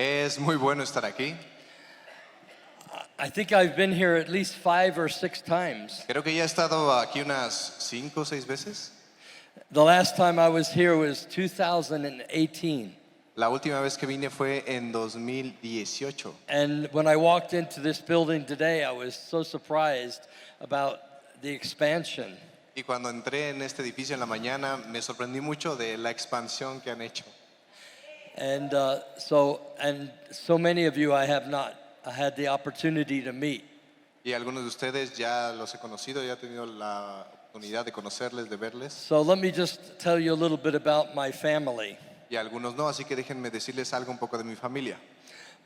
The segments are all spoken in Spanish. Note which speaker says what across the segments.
Speaker 1: Es muy bueno estar aquí.
Speaker 2: I think I've been here at least 5 or 6 times.
Speaker 1: Creo que ya he estado aquí unas 5 o 6 veces.
Speaker 2: The last time I was here was 2018.
Speaker 1: La última vez que vine fue en 2018.
Speaker 2: And when I walked into this building today, I was so surprised about the expansion.
Speaker 1: Y cuando entré en este edificio en la mañana, me sorprendí mucho de la expansión que han hecho.
Speaker 2: And so many of you I have not had the opportunity to meet.
Speaker 1: Y algunos de ustedes ya los he conocido, ya he tenido la oportunidad de conocerles, de verles.
Speaker 2: So let me just tell you a little bit about my family.
Speaker 1: Y algunos no, así que déjenme decirles algo un poco de mi familia.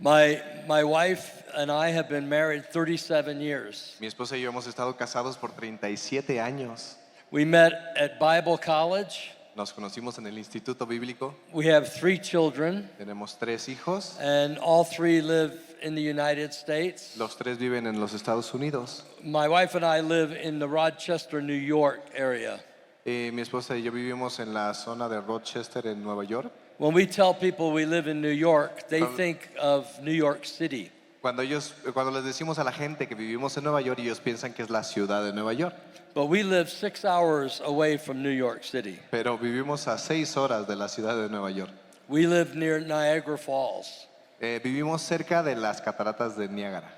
Speaker 2: My wife and I have been married 37 years.
Speaker 1: Mi esposa y yo hemos estado casados por 37 años.
Speaker 2: We met at Bible College.
Speaker 1: Nos conocimos en el Instituto Bíblico.
Speaker 2: We have 3 children,
Speaker 1: Tenemos 3 hijos.
Speaker 2: and all 3 live in the United States.
Speaker 1: Los 3 viven en los Estados Unidos.
Speaker 2: My wife and I live in the Rochester, New York area.
Speaker 1: Mi esposa y yo vivimos en la zona de Rochester, en Nueva York.
Speaker 2: When we tell people we live in New York, they think of New York City.
Speaker 1: Cuando les decimos a la gente que vivimos en Nueva York, ellos piensan que es la ciudad de Nueva York.
Speaker 2: But we live 6 hours away from New York City.
Speaker 1: Pero vivimos a 6 horas de la ciudad de Nueva York.
Speaker 2: We live near Niagara Falls.
Speaker 1: Vivimos cerca de las cataratas de Niágara.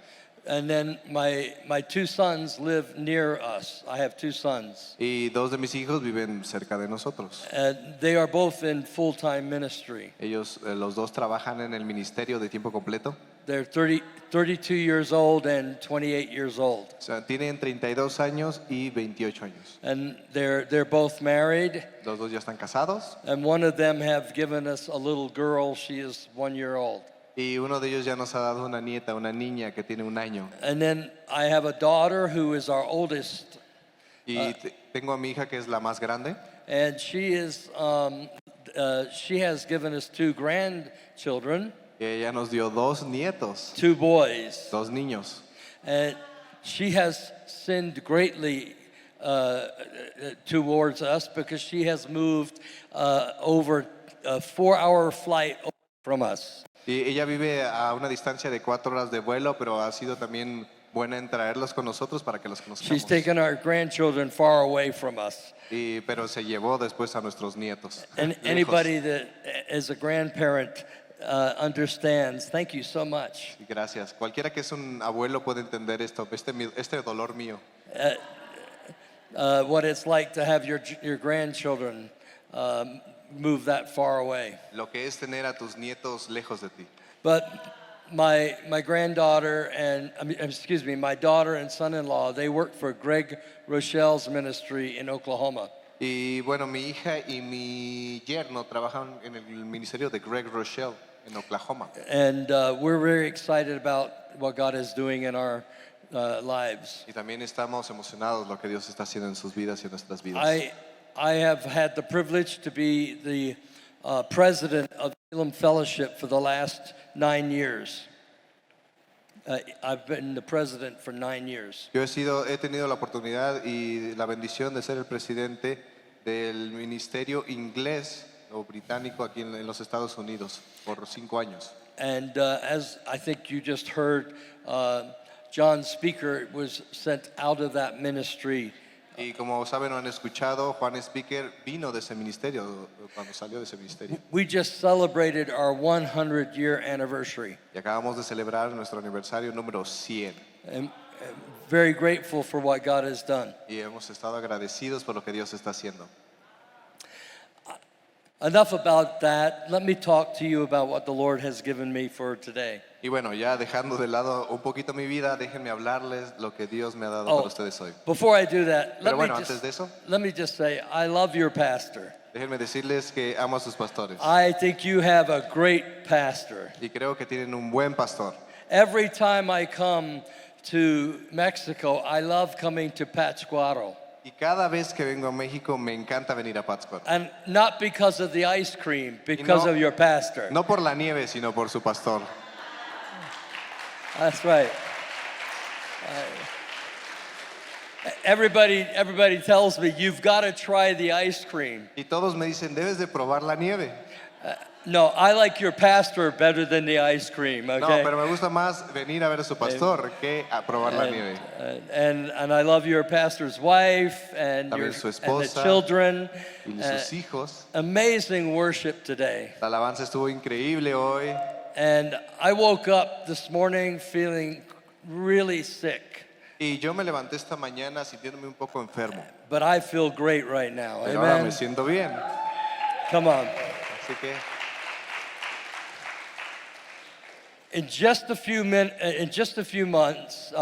Speaker 2: And then my 2 sons live near us. I have 2 sons.
Speaker 1: Y 2 de mis hijos viven cerca de nosotros.
Speaker 2: And they are both in full-time ministry.
Speaker 1: Ellos, los 2 trabajan en el ministerio de tiempo completo.
Speaker 2: They're 32 years old and 28 years old.
Speaker 1: O sea, tienen 32 años y 28 años.
Speaker 2: And they're both married.
Speaker 1: Los 2 ya están casados.
Speaker 2: And one of them have given us a little girl. She is 1 year old.
Speaker 1: Y uno de ellos ya nos ha dado una nieta, una niña que tiene 1 año.
Speaker 2: And then I have a daughter who is our oldest.
Speaker 1: Y tengo a mi hija que es la más grande.
Speaker 2: And she has given us 2 grandchildren,
Speaker 1: Y ella nos dio 2 nietos,
Speaker 2: 2 boys.
Speaker 1: 2 niños.
Speaker 2: And she has sinned greatly towards us because she has moved over a 4-hour flight from us.
Speaker 1: Y ella vive a una distancia de 4 horas de vuelo, pero ha sido también buena en traerlos con nosotros para que los
Speaker 2: She's
Speaker 1: conozcamos.
Speaker 2: taken our grandchildren far away from us.
Speaker 1: Pero se llevó después a nuestros nietos.
Speaker 2: And anybody that is a grandparent understands. Thank you so much.
Speaker 1: Y gracias. Cualquiera que es un abuelo puede entender esto, este dolor mío.
Speaker 2: What it's like to have your grandchildren move that far away.
Speaker 1: Lo que es tener a tus nietos lejos de ti.
Speaker 2: But my granddaughter and my daughter and son-in-law, they work for Greg Rochelle's ministry in Oklahoma.
Speaker 1: Y bueno, mi hija y mi yerno trabajan en el ministerio de Greg Rochelle en Oklahoma.
Speaker 2: And we're very excited about what God is doing in our lives.
Speaker 1: Y también estamos emocionados lo que Dios está haciendo en sus vidas y en nuestras vidas.
Speaker 2: I have had the privilege to be the president of Elam Fellowship for the last 9 years. I've been the president for 9 years.
Speaker 1: Yo he tenido la oportunidad y la bendición de ser el presidente del ministerio inglés o británico aquí en los Estados Unidos por 5 años.
Speaker 2: And as I think you just heard, John Speaker was sent out of that ministry.
Speaker 1: Y como saben o han escuchado, Juan Speaker vino de ese ministerio, cuando salió de ese ministerio.
Speaker 2: We just celebrated our 100-year anniversary.
Speaker 1: Y acabamos de celebrar nuestro aniversario número 100.
Speaker 2: And very grateful for what God has done.
Speaker 1: Y hemos estado agradecidos por lo que Dios está haciendo.
Speaker 2: Enough about that. Let me talk to you about what the Lord has given me for today.
Speaker 1: Y bueno, ya dejando de lado un poquito mi vida, déjenme hablarles lo que Dios me ha dado para ustedes hoy.
Speaker 2: Before I do that,
Speaker 1: Pero bueno, antes de eso,
Speaker 2: let me just say, I love your pastor.
Speaker 1: déjenme decirles que amo a sus pastores.
Speaker 2: I think you have a great pastor.
Speaker 1: Y creo que tienen un buen pastor.
Speaker 2: Every time I come to Mexico, I love coming to Pátzcuaro.
Speaker 1: Y cada vez que vengo a México me encanta venir a Pátzcuaro.
Speaker 2: And not because of the ice cream, because of your pastor.
Speaker 1: No por la nieve, sino por su pastor.
Speaker 2: That's right. Everybody tells me you've got to try the ice cream.
Speaker 1: Y todos me dicen, debes de probar la nieve.
Speaker 2: No, I like your pastor better than the ice cream,
Speaker 1: No,
Speaker 2: okay?
Speaker 1: pero me gusta más venir a ver a su pastor que a probar la nieve.
Speaker 2: And I love your pastor's wife and
Speaker 1: También
Speaker 2: your
Speaker 1: su
Speaker 2: and the
Speaker 1: esposa
Speaker 2: children.
Speaker 1: Y sus hijos.
Speaker 2: Amazing worship today.
Speaker 1: La alabanza estuvo increíble hoy.
Speaker 2: And I woke up this morning feeling really sick,
Speaker 1: Y yo me levanté esta mañana sintiéndome un poco enfermo.
Speaker 2: but I feel great right now.
Speaker 1: Pero ahora me
Speaker 2: Amen.
Speaker 1: siento bien.
Speaker 2: Come on.
Speaker 1: Así que
Speaker 2: In just a few months,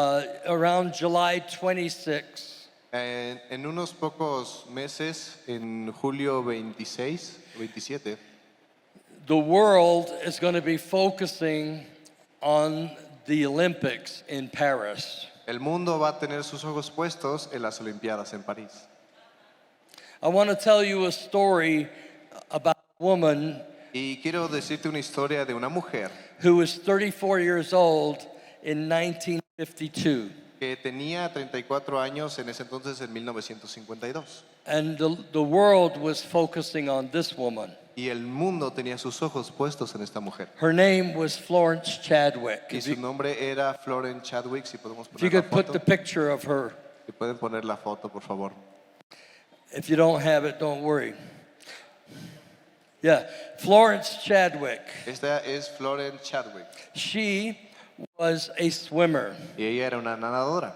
Speaker 2: around July 26,
Speaker 1: en unos pocos meses, en julio 26 o 27,
Speaker 2: the world is going to be focusing on the Olympics in Paris.
Speaker 1: el mundo va a tener sus ojos puestos en las Olimpiadas en París.
Speaker 2: I want to tell you a story about a woman
Speaker 1: Y quiero decirte una historia de una mujer
Speaker 2: who was 34 years old in 1952.
Speaker 1: que tenía 34 años en ese entonces, en 1952.
Speaker 2: And the world was focusing on this woman.
Speaker 1: Y el mundo tenía sus ojos puestos en esta mujer.
Speaker 2: Her name was Florence Chadwick.
Speaker 1: Y su nombre era Florence Chadwick. Si podemos
Speaker 2: If you
Speaker 1: poner la
Speaker 2: could put the
Speaker 1: foto.
Speaker 2: picture of her.
Speaker 1: Si pueden poner la foto, por favor.
Speaker 2: If you don't have it, don't worry. Yeah, Florence Chadwick.
Speaker 1: Esta es Florence Chadwick.
Speaker 2: She was a swimmer.
Speaker 1: Y ella era una nadadora.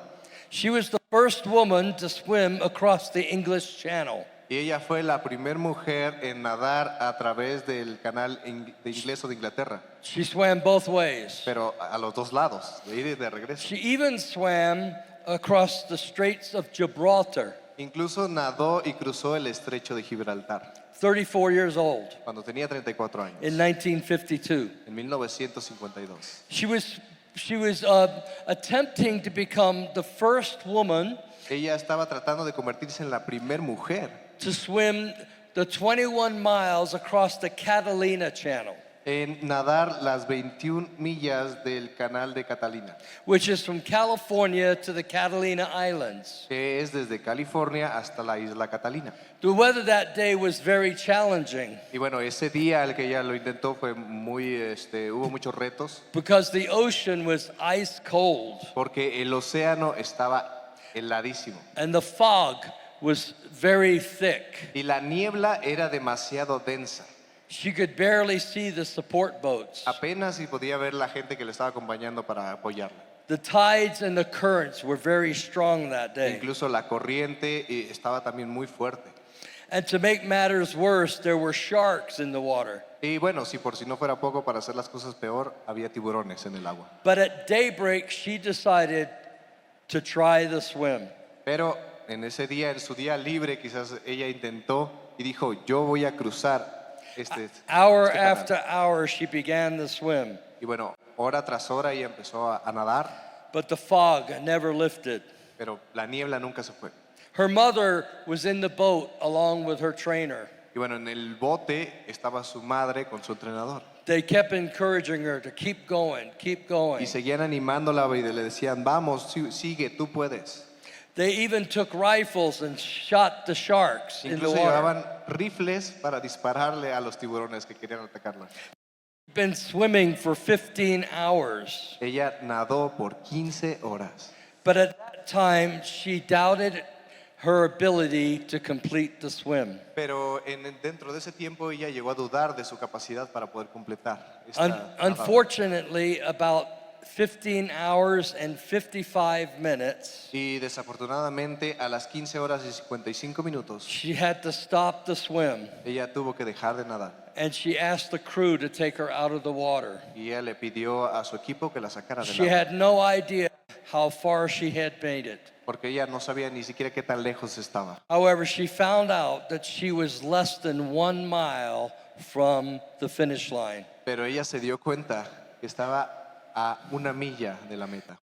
Speaker 2: She was the first woman to swim across the English Channel.
Speaker 1: Y ella fue la primera mujer en nadar a través del canal de inglés o de Inglaterra.
Speaker 2: She swam both ways.
Speaker 1: Pero a los dos lados, de ida y de regreso.
Speaker 2: She even swam across the Straits of Gibraltar,
Speaker 1: Incluso nadó y cruzó el estrecho de Gibraltar
Speaker 2: 34 years old,
Speaker 1: cuando tenía 34 años,
Speaker 2: in 1952.
Speaker 1: en 1952.
Speaker 2: She was attempting to become the first woman
Speaker 1: Ella estaba tratando de convertirse en la primera mujer
Speaker 2: to swim the 21 miles across the Catalina Channel,
Speaker 1: en nadar las 21 millas del canal de Catalina,
Speaker 2: which is from California to the Catalina Islands.
Speaker 1: que es desde California hasta la isla Catalina.
Speaker 2: The weather that day was very challenging
Speaker 1: Y bueno, ese día el que ella lo intentó fue hubo muchos retos
Speaker 2: because the ocean was ice cold
Speaker 1: porque el océano estaba heladísimo
Speaker 2: and the fog was very thick.
Speaker 1: y la niebla era demasiado densa.
Speaker 2: She could barely see the support boats.
Speaker 1: Apenas si podía ver la gente que le estaba acompañando para apoyarla.
Speaker 2: The tides and the currents were very strong that day.
Speaker 1: Incluso la corriente estaba también muy fuerte.
Speaker 2: And to make matters worse, there were sharks in the water.
Speaker 1: Y bueno, por si no fuera poco, para hacer las cosas peor, había tiburones en el agua.
Speaker 2: But at daybreak, she decided to try the swim.
Speaker 1: Pero en ese día, en su día libre, quizás ella intentó y dijo, yo voy a cruzar
Speaker 2: Hour
Speaker 1: canal.
Speaker 2: after hour, she began the swim.
Speaker 1: Y bueno, hora tras hora ella empezó a nadar,
Speaker 2: But the fog never lifted.
Speaker 1: pero la niebla nunca se fue.
Speaker 2: Her mother was in the boat along with her trainer.
Speaker 1: Y bueno, en el bote estaba su madre con su entrenador.
Speaker 2: They kept encouraging her to keep going, keep going.
Speaker 1: Y seguían animándola y le decían, vamos, sigue, tú puedes.
Speaker 2: They even took rifles and shot the sharks in the
Speaker 1: Incluso
Speaker 2: water.
Speaker 1: llevaban rifles para dispararle a los tiburones que querían atacarla.
Speaker 2: Been swimming for 15 hours.
Speaker 1: Ella nadó por 15 horas.
Speaker 2: But at that time, she doubted her ability to complete the swim.
Speaker 1: Pero dentro de ese tiempo ella llegó a dudar de su capacidad para poder completar esta nadada.
Speaker 2: Unfortunately, about 15 hours and 55 minutes,
Speaker 1: Y desafortunadamente a las 15 horas y 55 minutos
Speaker 2: she had to stop the swim.
Speaker 1: ella tuvo que dejar de nadar.
Speaker 2: And she asked the crew to take her out of the water.
Speaker 1: Y ella le pidió a su equipo que la sacara del
Speaker 2: She
Speaker 1: agua.
Speaker 2: had no idea how far she had made it.
Speaker 1: Porque ella no sabía ni siquiera qué tan lejos estaba.
Speaker 2: However, she found out that she was less than 1 mile from the finish line.
Speaker 1: Pero ella se dio cuenta que estaba a 1 milla de la meta.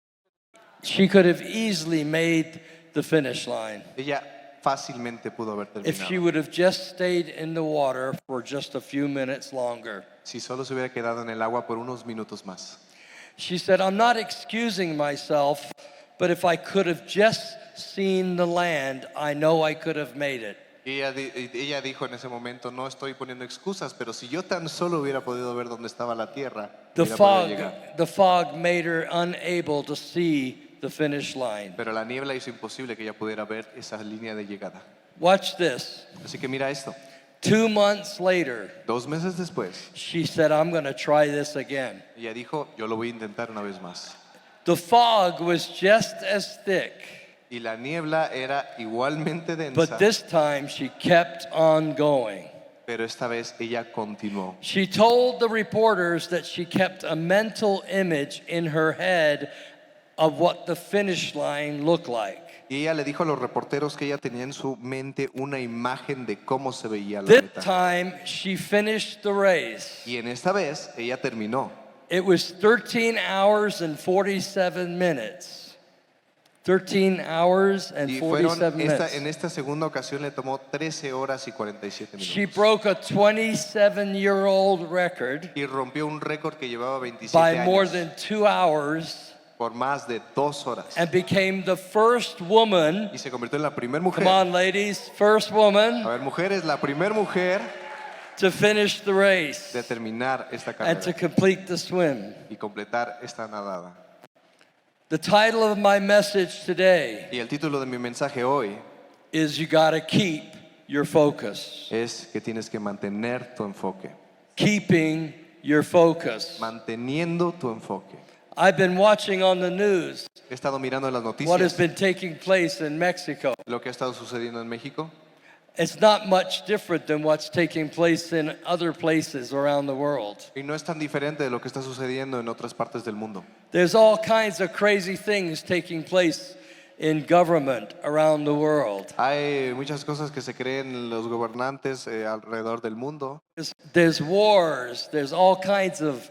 Speaker 2: She could have easily made the finish line
Speaker 1: Ella fácilmente pudo haber
Speaker 2: if she
Speaker 1: terminado
Speaker 2: would have just stayed in the water for just a few minutes longer.
Speaker 1: si solo se hubiera quedado en el agua por unos minutos más.
Speaker 2: She said, I'm not excusing myself, but if I could have just seen the land, I know I could have made it.
Speaker 1: Y ella dijo en ese momento, no estoy poniendo excusas, pero si yo tan solo hubiera podido ver dónde estaba la tierra, hubiera podido llegar.
Speaker 2: The fog made her unable to see the finish line.
Speaker 1: Pero la niebla hizo imposible que ella pudiera ver esa línea de llegada.
Speaker 2: Watch this.
Speaker 1: Así que mira esto.
Speaker 2: 2 months later,
Speaker 1: 2 meses después,
Speaker 2: she said, I'm going to try this again.
Speaker 1: ella dijo, yo lo voy a intentar una vez más.
Speaker 2: The fog was just as thick,
Speaker 1: Y la niebla era igualmente densa,
Speaker 2: but this time she kept on going.
Speaker 1: pero esta vez ella continuó.
Speaker 2: She told the reporters that she kept a mental image in her head of what the finish line looked like.
Speaker 1: Y ella le dijo a los reporteros que ella tenía en su mente una imagen de cómo se veía la
Speaker 2: This
Speaker 1: meta.
Speaker 2: time she finished the race.
Speaker 1: Y en esta vez ella terminó.
Speaker 2: It was 13 hours and 47 minutes. 13 hours and
Speaker 1: Y fueron
Speaker 2: 47 minutes.
Speaker 1: en esta segunda ocasión le tomó 13 horas y 47
Speaker 2: She
Speaker 1: minutos.
Speaker 2: broke a 27-year-old record
Speaker 1: Y rompió un récord que llevaba 27
Speaker 2: by more
Speaker 1: años
Speaker 2: than 2 hours
Speaker 1: por más de 2 horas.
Speaker 2: and became the first woman.
Speaker 1: Y se convirtió en la primera
Speaker 2: Come
Speaker 1: mujer.
Speaker 2: on, ladies, first woman
Speaker 1: A ver, mujeres, la primera mujer
Speaker 2: to finish the race
Speaker 1: de terminar esta
Speaker 2: and to
Speaker 1: carrera
Speaker 2: complete the swim.
Speaker 1: y completar esta nadada.
Speaker 2: The title of my message today
Speaker 1: Y el título de mi mensaje hoy
Speaker 2: is You Gotta Keep Your Focus.
Speaker 1: es que tienes que mantener tu enfoque.
Speaker 2: Keeping your focus.
Speaker 1: Manteniendo tu enfoque.
Speaker 2: I've been watching on the news
Speaker 1: He estado mirando en las
Speaker 2: what has
Speaker 1: noticias
Speaker 2: been taking place in Mexico.
Speaker 1: lo que ha estado sucediendo en México.
Speaker 2: It's not much different than what's taking place in other places around the world.
Speaker 1: Y no es tan diferente de lo que está sucediendo en otras partes del mundo.
Speaker 2: There's all kinds of crazy things taking place in government around the world.
Speaker 1: Hay muchas cosas que se creen los gobernantes alrededor del mundo.
Speaker 2: There's wars, there's all kinds of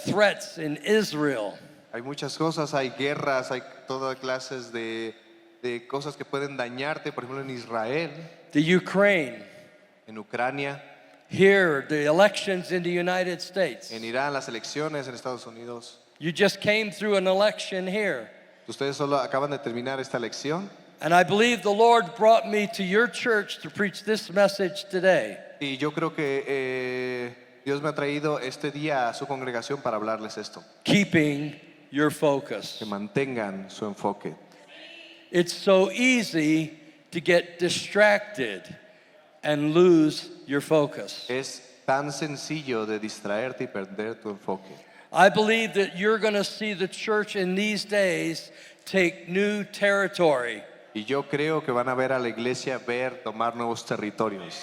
Speaker 2: threats in Israel.
Speaker 1: Hay muchas cosas, hay guerras, hay todas clases de cosas que pueden dañarte, por ejemplo en Israel,
Speaker 2: The Ukraine,
Speaker 1: en Ucrania,
Speaker 2: here, the elections in the United States.
Speaker 1: en Irán, las elecciones en Estados Unidos.
Speaker 2: You just came through an election here.
Speaker 1: Ustedes solo acaban de terminar esta elección
Speaker 2: And I believe the Lord brought me to your church to preach this message today.
Speaker 1: y yo creo que Dios me ha traído este día a su congregación para hablarles esto,
Speaker 2: Keeping your focus.
Speaker 1: que mantengan su enfoque.
Speaker 2: It's so easy to get distracted and lose your focus.
Speaker 1: Es tan sencillo de distraerte y perder tu enfoque.
Speaker 2: I believe that you're going to see the church in these days take new territory.
Speaker 1: Y yo creo que van a ver a la iglesia tomar nuevos territorios.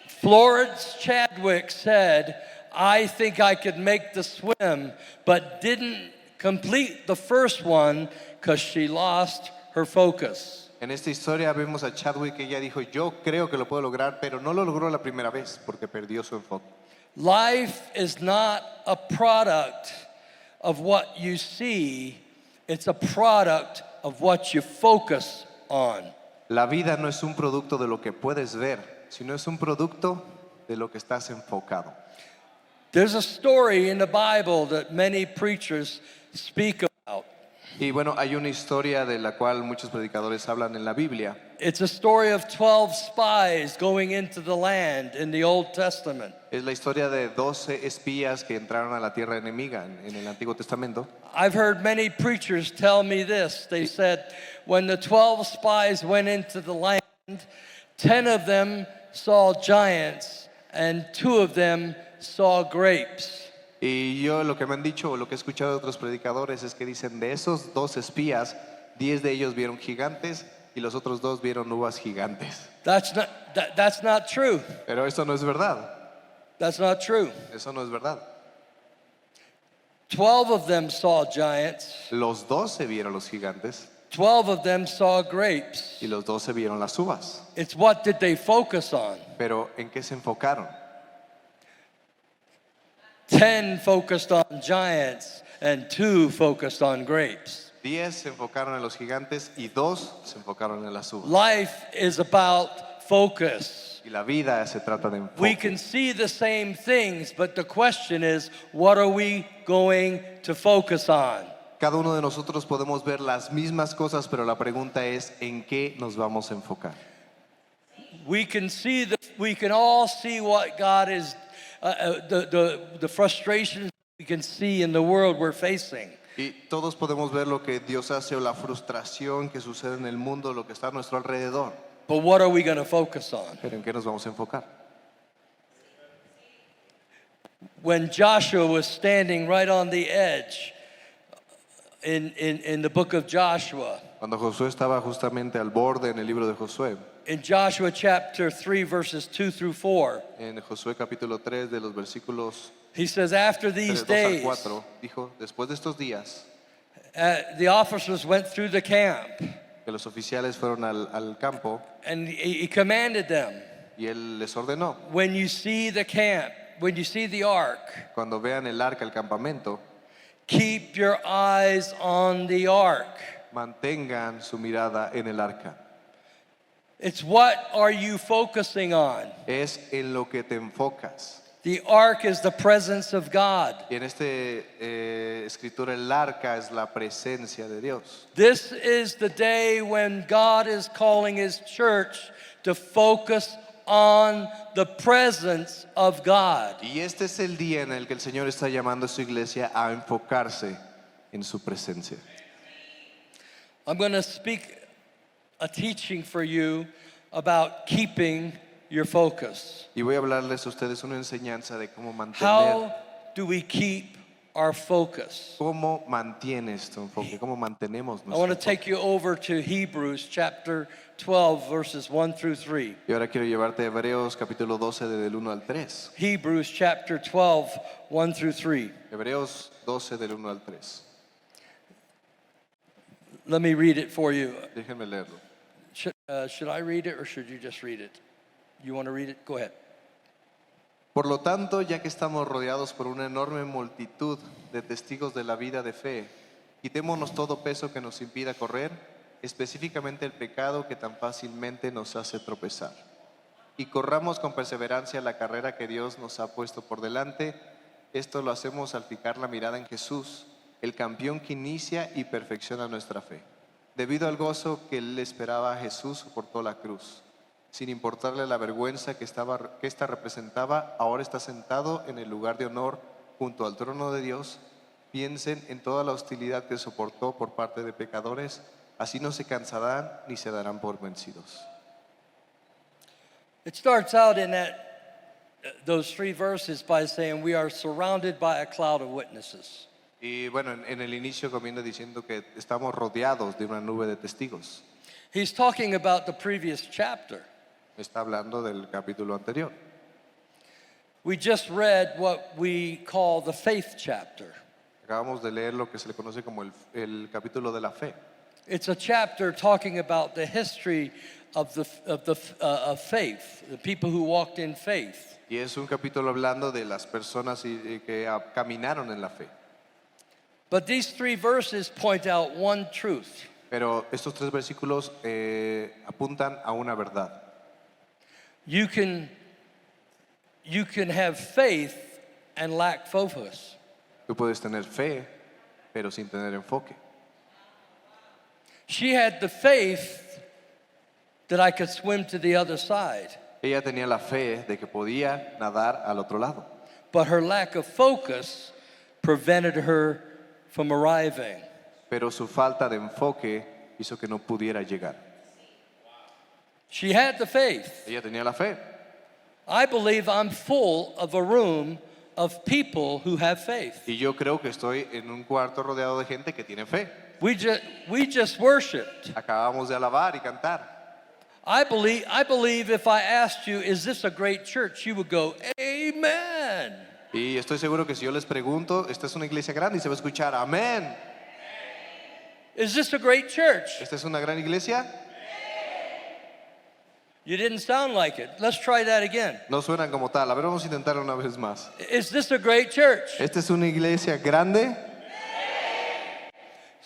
Speaker 2: Florence Chadwick said, I think I could make the swim, but didn't complete the first one because she lost her focus.
Speaker 1: En esta historia vemos a Chadwick, ella dijo, yo creo que lo puedo lograr, pero no lo logró la primera vez porque perdió su enfoque.
Speaker 2: Life is not a product of what you see, it's a product of what you focus on.
Speaker 1: La vida no es un producto de lo que puedes ver, sino es un producto de lo que estás enfocado.
Speaker 2: There's a story in the Bible that many preachers speak about.
Speaker 1: Y bueno, hay una historia de la cual muchos predicadores hablan en la Biblia.
Speaker 2: It's a story of 12 spies going into the land in the Old Testament.
Speaker 1: Es la historia de 12 espías que entraron a la tierra enemiga en el Antiguo Testamento.
Speaker 2: I've heard many preachers tell me this. They said, when the 12 spies went into the land, 10 of them saw giants and 2 of them saw grapes.
Speaker 1: Y yo lo que me han dicho, o lo que he escuchado de otros predicadores, es que dicen, de esos 2 espías, 10 de ellos vieron gigantes y los otros 2 vieron uvas gigantes.
Speaker 2: That's not true.
Speaker 1: Pero eso no es verdad.
Speaker 2: That's not true.
Speaker 1: Eso no es verdad.
Speaker 2: 12 of them saw giants.
Speaker 1: Los 12 vieron los gigantes
Speaker 2: 12 of them saw grapes.
Speaker 1: y los 12 vieron las uvas.
Speaker 2: It's what did they focus on?
Speaker 1: Pero ¿en qué se enfocaron?
Speaker 2: 10 focused on giants and 2 focused on grapes.
Speaker 1: 10 se enfocaron en los gigantes y 2 se enfocaron en las uvas.
Speaker 2: Life is about focus.
Speaker 1: Y la vida se trata de
Speaker 2: We
Speaker 1: enfoque.
Speaker 2: can see the same things, but the question is, what are we going to focus on?
Speaker 1: Cada uno de nosotros podemos ver las mismas cosas, pero la pregunta es ¿en qué nos vamos a enfocar?
Speaker 2: we can all see what God is, the frustrations we can see in the world we're facing.
Speaker 1: Y todos podemos ver lo que Dios hace o la frustración que sucede en el mundo, lo que está a nuestro alrededor.
Speaker 2: But what are we going to focus on?
Speaker 1: Pero ¿en qué nos vamos a enfocar?
Speaker 2: When Joshua was standing right on the edge in the book of Joshua,
Speaker 1: Cuando Josué estaba justamente al borde en el libro de Josué,
Speaker 2: in Joshua chapter 3, verses 2 through 4,
Speaker 1: en Josué capítulo 3 de los versículos
Speaker 2: he says, after these
Speaker 1: 2 al
Speaker 2: days,
Speaker 1: 4, dijo, después de estos días,
Speaker 2: the officers went through the camp,
Speaker 1: que los oficiales fueron al campo
Speaker 2: and he commanded them,
Speaker 1: y él les ordenó,
Speaker 2: when you see the camp, when you see the ark,
Speaker 1: cuando vean el arca, el campamento,
Speaker 2: keep your eyes on the ark.
Speaker 1: mantengan su mirada en el arca.
Speaker 2: It's what are you focusing on?
Speaker 1: Es en lo que te enfocas.
Speaker 2: The ark is the presence of God.
Speaker 1: Y en este escritura el arca es la presencia de Dios.
Speaker 2: This is the day when God is calling His church to focus on the presence of God.
Speaker 1: Y este es el día en el que el Señor está llamando a su iglesia a enfocarse en su presencia.
Speaker 2: I'm going to speak a teaching for you about keeping your focus.
Speaker 1: Y voy a hablarles a ustedes una enseñanza de cómo mantener,
Speaker 2: How do we keep our focus?
Speaker 1: cómo mantienes tu enfoque, cómo mantenemos
Speaker 2: I want
Speaker 1: nuestro
Speaker 2: to take you over to Hebrews chapter 12, verses 1 through 3.
Speaker 1: Y ahora quiero llevarte a Hebreos capítulo 12 del 1 al 3.
Speaker 2: Hebrews chapter 12, 1 through 3.
Speaker 1: Hebreos 12 del 1 al 3.
Speaker 2: Let me read it for you.
Speaker 1: Déjenme leerlo.
Speaker 2: Should I read it or should you just read it? You want to read it? Go ahead.
Speaker 1: Por lo tanto, ya que estamos rodeados por una enorme multitud de testigos de la vida de fe, quitémonos todo peso que nos impida correr, específicamente el pecado que tan fácilmente nos hace tropezar. Y corramos con perseverancia la carrera que Dios nos ha puesto por delante. Esto lo hacemos al fijar la mirada en Jesús, el campeón que inicia y perfecciona nuestra fe. Debido al gozo que él esperaba, Jesús soportó la cruz. Sin importarle la vergüenza que esta representaba, ahora está sentado en el lugar de honor junto al trono de Dios. Piensen en toda la hostilidad que soportó por parte de pecadores, así no se cansarán ni se darán por vencidos.
Speaker 2: It starts out in those 3 verses by saying we are surrounded by a cloud of witnesses.
Speaker 1: Y bueno, en el inicio comienza diciendo que estamos rodeados de una nube de testigos.
Speaker 2: He's talking about the previous chapter.
Speaker 1: Está hablando del capítulo anterior.
Speaker 2: We just read what we call the faith chapter.
Speaker 1: Acabamos de leer lo que se le conoce como el capítulo de la fe.
Speaker 2: It's a chapter talking about the history of faith, the people who walked in faith.
Speaker 1: Y es un capítulo hablando de las personas que caminaron en la fe.
Speaker 2: But these 3 verses point out one truth.
Speaker 1: Pero estos 3 versículos apuntan a una verdad.
Speaker 2: You can have faith and lack focus.
Speaker 1: Tú puedes tener fe, pero sin tener enfoque.
Speaker 2: She had the faith that I could swim to the other side,
Speaker 1: Ella tenía la fe de que podía nadar al otro lado,
Speaker 2: but her lack of focus prevented her from arriving.
Speaker 1: pero su falta de enfoque hizo que no pudiera llegar.
Speaker 2: She had the faith.
Speaker 1: Ella tenía la fe.
Speaker 2: I believe I'm full of a room of people who have faith.
Speaker 1: Y yo creo que estoy en un cuarto rodeado de gente que tiene fe.
Speaker 2: We just worshiped.
Speaker 1: Acabamos de alabar y cantar.
Speaker 2: I believe if I asked you, is this a great church? You would go, amen.
Speaker 1: Y estoy seguro que si yo les pregunto, esta es una iglesia grande y se va a escuchar, amén.
Speaker 2: Is this a great church?
Speaker 1: ¿Esta es una gran iglesia?
Speaker 2: You didn't sound like it. Let's try that again.
Speaker 1: No suenan como tal. A ver, vamos a intentarlo una vez más.
Speaker 2: Is this a great church?
Speaker 1: ¿Esta es una iglesia grande?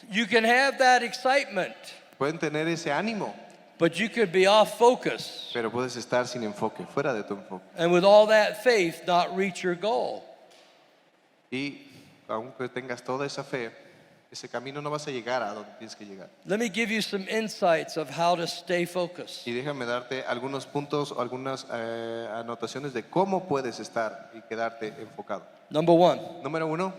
Speaker 2: You can have that excitement,
Speaker 1: Pueden tener ese ánimo,
Speaker 2: but you could be off focus.
Speaker 1: pero puedes estar sin enfoque, fuera de tu enfoque.
Speaker 2: And with all that faith, not reach your goal.
Speaker 1: Y aunque tengas toda esa fe, ese camino no vas a llegar a donde tienes que llegar.
Speaker 2: Let me give you some insights of how to stay focused.
Speaker 1: Y déjame darte algunos puntos o algunas anotaciones de cómo puedes estar y quedarte enfocado.
Speaker 2: Number one,
Speaker 1: Número 1,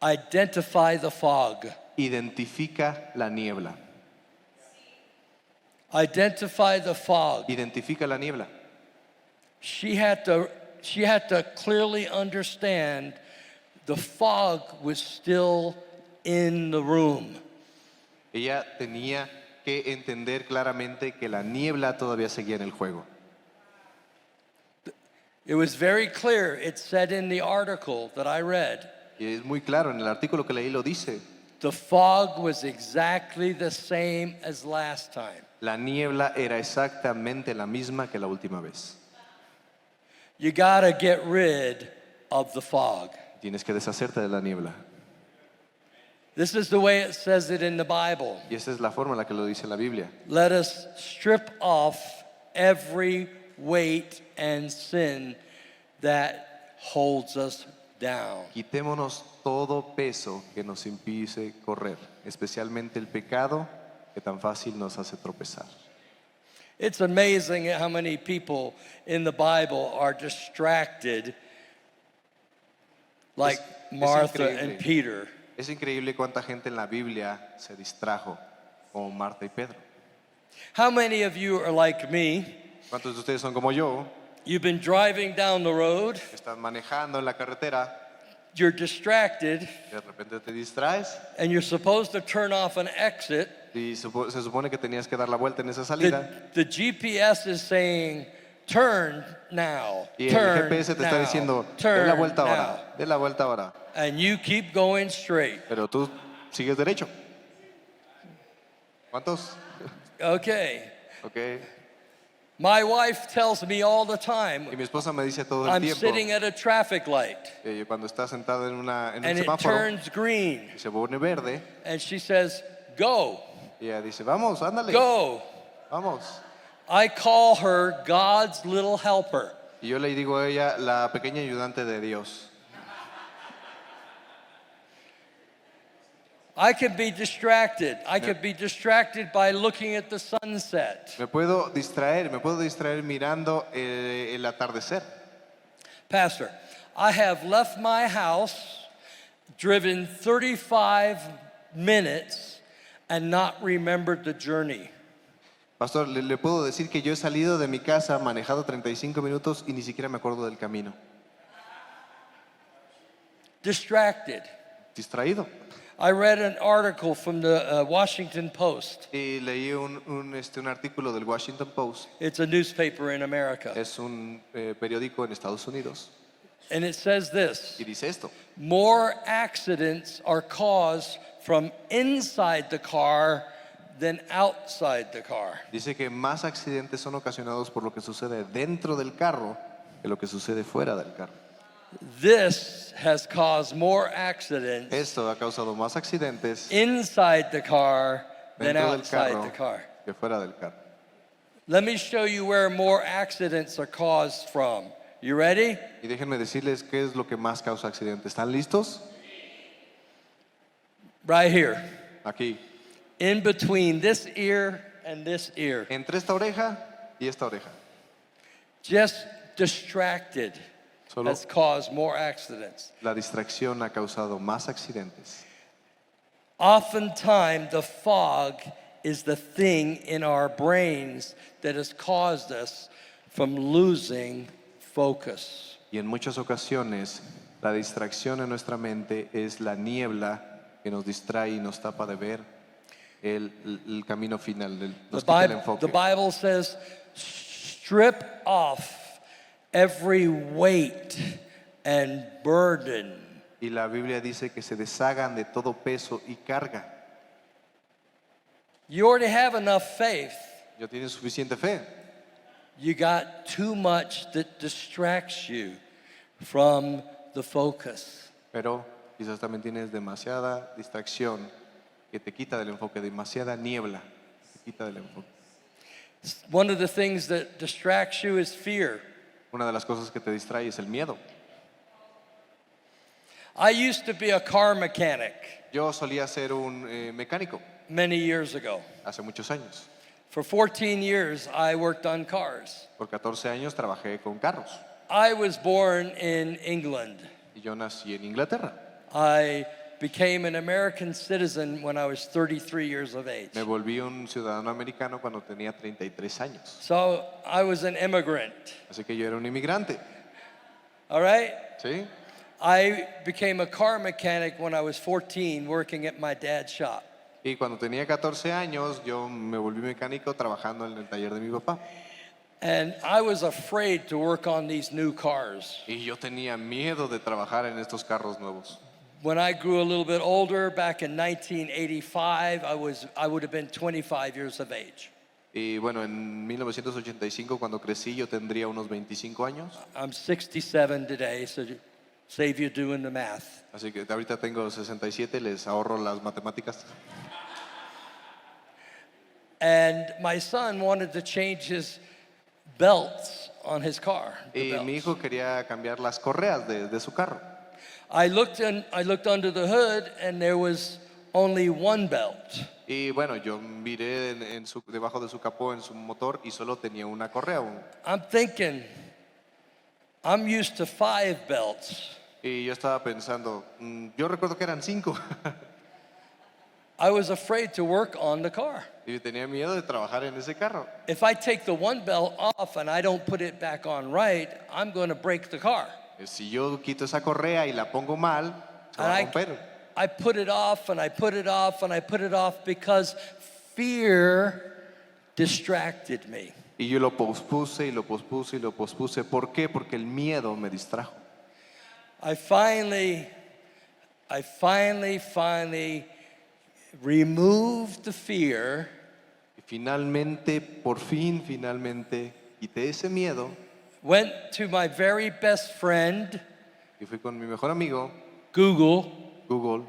Speaker 2: identify the fog.
Speaker 1: identifica la niebla.
Speaker 2: Identify the fog.
Speaker 1: Identifica la niebla.
Speaker 2: She had to clearly understand the fog was still in the room.
Speaker 1: Ella tenía que entender claramente que la niebla todavía seguía en el juego.
Speaker 2: It was very clear. It said in the article that I read,
Speaker 1: Y es muy claro, en el artículo que leí lo dice.
Speaker 2: the fog was exactly the same as last time.
Speaker 1: La niebla era exactamente la misma que la última vez.
Speaker 2: You gotta get rid of the fog.
Speaker 1: Tienes que deshacerte de la niebla.
Speaker 2: This is the way it says it in the Bible.
Speaker 1: Y esa es la forma en la que lo dice la Biblia.
Speaker 2: Let us strip off every weight and sin that holds us down.
Speaker 1: Quitémonos todo peso que nos impide correr, especialmente el pecado que tan fácil nos hace tropezar.
Speaker 2: It's amazing how many people in the Bible are distracted, like
Speaker 1: Es
Speaker 2: Martha
Speaker 1: increíble.
Speaker 2: and Peter.
Speaker 1: Es increíble cuánta gente en la Biblia se distrajo, como Marta y Pedro.
Speaker 2: How many of you are like me?
Speaker 1: ¿Cuántos de ustedes son como yo?
Speaker 2: You've been driving down the road,
Speaker 1: Estás manejando en la carretera,
Speaker 2: you're distracted,
Speaker 1: de repente te distraes
Speaker 2: and you're supposed to turn off an exit.
Speaker 1: y se supone que tenías que dar la vuelta en esa salida.
Speaker 2: The GPS is saying, turn now,
Speaker 1: Y el
Speaker 2: turn
Speaker 1: GPS te está
Speaker 2: now,
Speaker 1: diciendo, den
Speaker 2: turn
Speaker 1: la vuelta
Speaker 2: now.
Speaker 1: ahora, den la vuelta ahora.
Speaker 2: And you keep going straight.
Speaker 1: Pero tú sigues derecho. ¿Cuántos?
Speaker 2: Okay.
Speaker 1: Ok.
Speaker 2: My wife tells me all the time,
Speaker 1: Y mi esposa me dice todo el
Speaker 2: I'm
Speaker 1: tiempo,
Speaker 2: sitting at a traffic light
Speaker 1: cuando está sentada en un
Speaker 2: and it
Speaker 1: semáforo
Speaker 2: turns green.
Speaker 1: y se pone verde,
Speaker 2: And she says, go,
Speaker 1: y ella dice, vamos, ándale,
Speaker 2: go.
Speaker 1: vamos.
Speaker 2: I call her God's little helper.
Speaker 1: Y yo le digo a ella, la pequeña ayudante de Dios.
Speaker 2: I could be distracted. I could be distracted by looking at the sunset.
Speaker 1: Me puedo distraer mirando el atardecer.
Speaker 2: Pastor, I have left my house, driven 35 minutes, and not remembered the journey.
Speaker 1: Pastor, le puedo decir que yo he salido de mi casa, manejado 35 minutos y ni siquiera me acuerdo del camino.
Speaker 2: Distracted.
Speaker 1: Distraído.
Speaker 2: I read an article from the Washington Post.
Speaker 1: Y leí un artículo del Washington Post.
Speaker 2: It's a newspaper in America.
Speaker 1: Es un periódico en Estados Unidos.
Speaker 2: And it says this:
Speaker 1: Y dice esto.
Speaker 2: more accidents are caused from inside the car than outside the car.
Speaker 1: Dice que más accidentes son ocasionados por lo que sucede dentro del carro que lo que sucede fuera del carro.
Speaker 2: This has caused more accidents
Speaker 1: Esto ha causado más accidentes
Speaker 2: inside the car than
Speaker 1: dentro del
Speaker 2: outside
Speaker 1: carro
Speaker 2: the car.
Speaker 1: que fuera del carro.
Speaker 2: Let me show you where more accidents are caused from. You ready?
Speaker 1: Y déjenme decirles qué es lo que más causa accidentes. ¿Están listos?
Speaker 2: Right here.
Speaker 1: Aquí.
Speaker 2: In between this ear and this ear.
Speaker 1: Entre esta oreja y esta oreja.
Speaker 2: Just distracted
Speaker 1: Solo
Speaker 2: has caused more accidents.
Speaker 1: la distracción ha causado más accidentes.
Speaker 2: Oftentimes, the fog is the thing in our brains that has caused us from losing focus.
Speaker 1: Y en muchas ocasiones la distracción en nuestra mente es la niebla que nos distrae y nos tapa de ver el camino final, nos quita el enfoque.
Speaker 2: The Bible says, strip off every weight and burden.
Speaker 1: Y la Biblia dice que se deshagan de todo peso y carga.
Speaker 2: You already have enough faith.
Speaker 1: Ya tienes suficiente fe,
Speaker 2: You got too much that distracts you from the focus.
Speaker 1: pero quizás también tienes demasiada distracción que te quita del enfoque, demasiada niebla, te quita del enfoque.
Speaker 2: One of the things that distracts you is fear.
Speaker 1: Una de las cosas que te distrae es el miedo.
Speaker 2: I used to be a car mechanic
Speaker 1: Yo solía ser un mecánico
Speaker 2: many years ago.
Speaker 1: hace muchos años.
Speaker 2: For 14 years, I worked on cars.
Speaker 1: Por 14 años trabajé con carros
Speaker 2: I was born in England.
Speaker 1: y yo nací en Inglaterra.
Speaker 2: I became an American citizen when I was 33 years of age.
Speaker 1: Me volví un ciudadano americano cuando tenía 33 años.
Speaker 2: So I was an immigrant.
Speaker 1: Así que yo era un inmigrante,
Speaker 2: All right?
Speaker 1: ¿sí?
Speaker 2: I became a car mechanic when I was 14 working at my dad's shop.
Speaker 1: Y cuando tenía 14 años, yo me volví mecánico trabajando en el taller de mi papá.
Speaker 2: And I was afraid to work on these new cars.
Speaker 1: Y yo tenía miedo de trabajar en estos carros nuevos.
Speaker 2: When I grew a little bit older, back in 1985, I would have been 25 years of age.
Speaker 1: Y bueno, en 1985, cuando crecí, yo tendría unos 25 años.
Speaker 2: I'm 67 today, so save you doing the math.
Speaker 1: Así que ahorita tengo 67, les ahorro las matemáticas.
Speaker 2: And my son wanted to change his belts on his car. the
Speaker 1: Y mi
Speaker 2: belts.
Speaker 1: hijo quería cambiar las correas de su carro.
Speaker 2: I looked under the hood, and there was only one belt.
Speaker 1: Y bueno, yo miré debajo de su capó, en su motor, y solo tenía una correa.
Speaker 2: I'm thinking, I'm used to 5 belts.
Speaker 1: Y yo estaba pensando, yo recuerdo que eran 5.
Speaker 2: I was afraid to work on the car.
Speaker 1: Y tenía miedo de trabajar en ese carro.
Speaker 2: If I take the one belt off and I don't put it back on right, I'm going to break the car.
Speaker 1: Si yo quito esa correa y la pongo mal, se va a romper.
Speaker 2: I put it off and I put it off and I put it off because fear distracted me.
Speaker 1: Y yo lo pospuse y lo pospuse y lo pospuse. ¿Por qué? Porque el miedo me distrajo.
Speaker 2: I finally removed the fear
Speaker 1: Y finalmente, por fin, finalmente, quité ese miedo
Speaker 2: went to my very best friend,
Speaker 1: y fui con mi mejor amigo,
Speaker 2: Google,
Speaker 1: Google,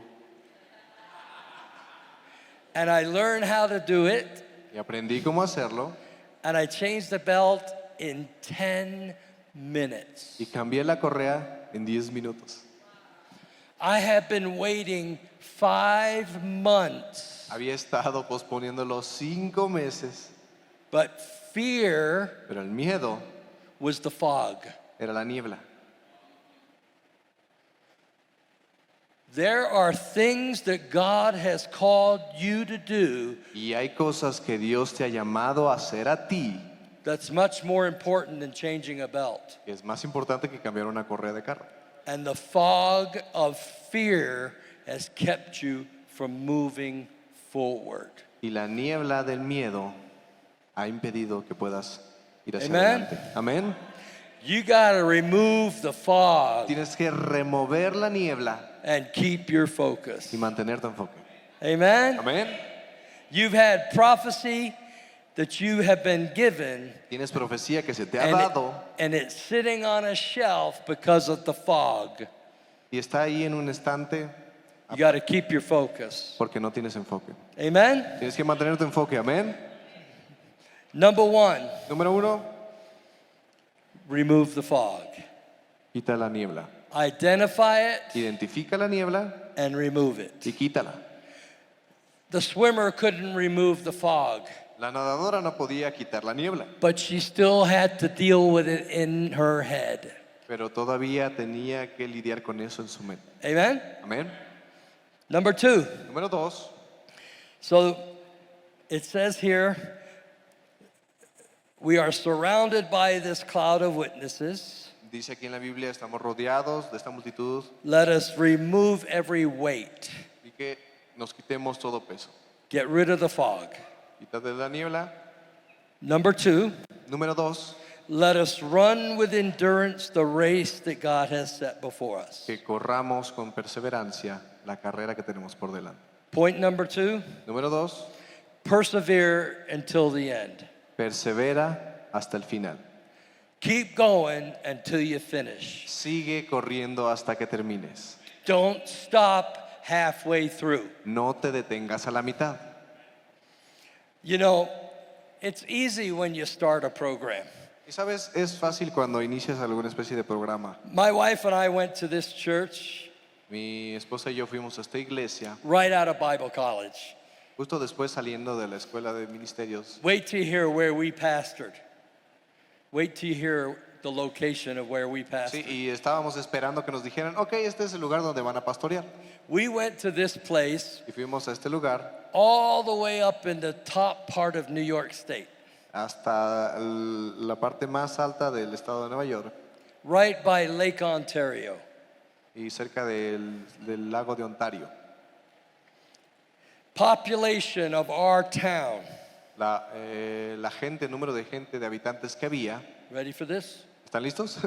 Speaker 2: and I learned how to do it,
Speaker 1: y aprendí cómo hacerlo
Speaker 2: and I changed the belt in 10 minutes.
Speaker 1: y cambié la correa en 10 minutos.
Speaker 2: I have been waiting 5 months,
Speaker 1: Había estado posponiéndolo 5 meses,
Speaker 2: but fear
Speaker 1: pero el miedo
Speaker 2: was the fog.
Speaker 1: era la niebla.
Speaker 2: There are things that God has called you to do
Speaker 1: Y hay cosas que Dios te ha llamado a hacer a ti,
Speaker 2: that's much more important than changing a belt.
Speaker 1: que es más importante que cambiar una correa de carro.
Speaker 2: And the fog of fear has kept you from moving forward.
Speaker 1: Y la niebla del miedo ha impedido que puedas ir hacia
Speaker 2: Amen.
Speaker 1: adelante. Amén.
Speaker 2: You got to remove the fog
Speaker 1: Tienes que remover la niebla
Speaker 2: and keep your focus.
Speaker 1: y mantener tu enfoque.
Speaker 2: Amen.
Speaker 1: Amén.
Speaker 2: You've had prophecy that you have been given,
Speaker 1: Tienes profecía que se te ha
Speaker 2: and,
Speaker 1: dado
Speaker 2: and it's sitting on a shelf because of the fog.
Speaker 1: y está ahí en un estante
Speaker 2: You got to keep your focus.
Speaker 1: porque no tienes enfoque.
Speaker 2: Amen.
Speaker 1: Tienes que mantener tu enfoque. Amén.
Speaker 2: Number 1,
Speaker 1: Número 1,
Speaker 2: remove the fog.
Speaker 1: quita la niebla.
Speaker 2: Identify it
Speaker 1: Identifica la niebla
Speaker 2: and remove it.
Speaker 1: y quítala.
Speaker 2: The swimmer couldn't remove the fog,
Speaker 1: La nadadora no podía quitar la niebla,
Speaker 2: but she still had to deal with it in her head.
Speaker 1: pero todavía tenía que lidiar con eso en su mente.
Speaker 2: Amen.
Speaker 1: Amén.
Speaker 2: Number 2.
Speaker 1: Número 2,
Speaker 2: So it says here, we are surrounded by this cloud of witnesses.
Speaker 1: dice aquí en la Biblia, estamos rodeados de esta multitud
Speaker 2: Let us remove every weight.
Speaker 1: y que nos quitemos todo peso.
Speaker 2: Get rid of the fog.
Speaker 1: Quítate la niebla.
Speaker 2: Number 2,
Speaker 1: Número 2,
Speaker 2: let us run with endurance the race that God has set before us.
Speaker 1: que corramos con perseverancia la carrera que tenemos por delante.
Speaker 2: Point number 2,
Speaker 1: Número 2,
Speaker 2: persevere until the end.
Speaker 1: persevera hasta el final.
Speaker 2: Keep going until you finish.
Speaker 1: Sigue corriendo hasta que termines.
Speaker 2: Don't stop halfway through.
Speaker 1: No te detengas a la mitad.
Speaker 2: You know, it's easy when you start a program.
Speaker 1: Y sabes, es fácil cuando inicias alguna especie de programa.
Speaker 2: My wife and I went to this church.
Speaker 1: Mi esposa y yo fuimos a esta iglesia
Speaker 2: right out of Bible college.
Speaker 1: justo después saliendo de la escuela de ministerios.
Speaker 2: Wait till you hear where we pastored. Wait till you hear the location of where we
Speaker 1: Sí,
Speaker 2: pastored.
Speaker 1: y estábamos esperando que nos dijeran, ok, este es el lugar donde van a pastorear.
Speaker 2: We went to this place
Speaker 1: Y fuimos a este lugar
Speaker 2: all the way up in the top part of New York State,
Speaker 1: hasta la parte más alta del estado de Nueva York
Speaker 2: right by Lake Ontario.
Speaker 1: y cerca del lago de Ontario.
Speaker 2: Population of our town.
Speaker 1: La gente, el número de gente, de habitantes que había,
Speaker 2: Ready for this?
Speaker 1: ¿están listos?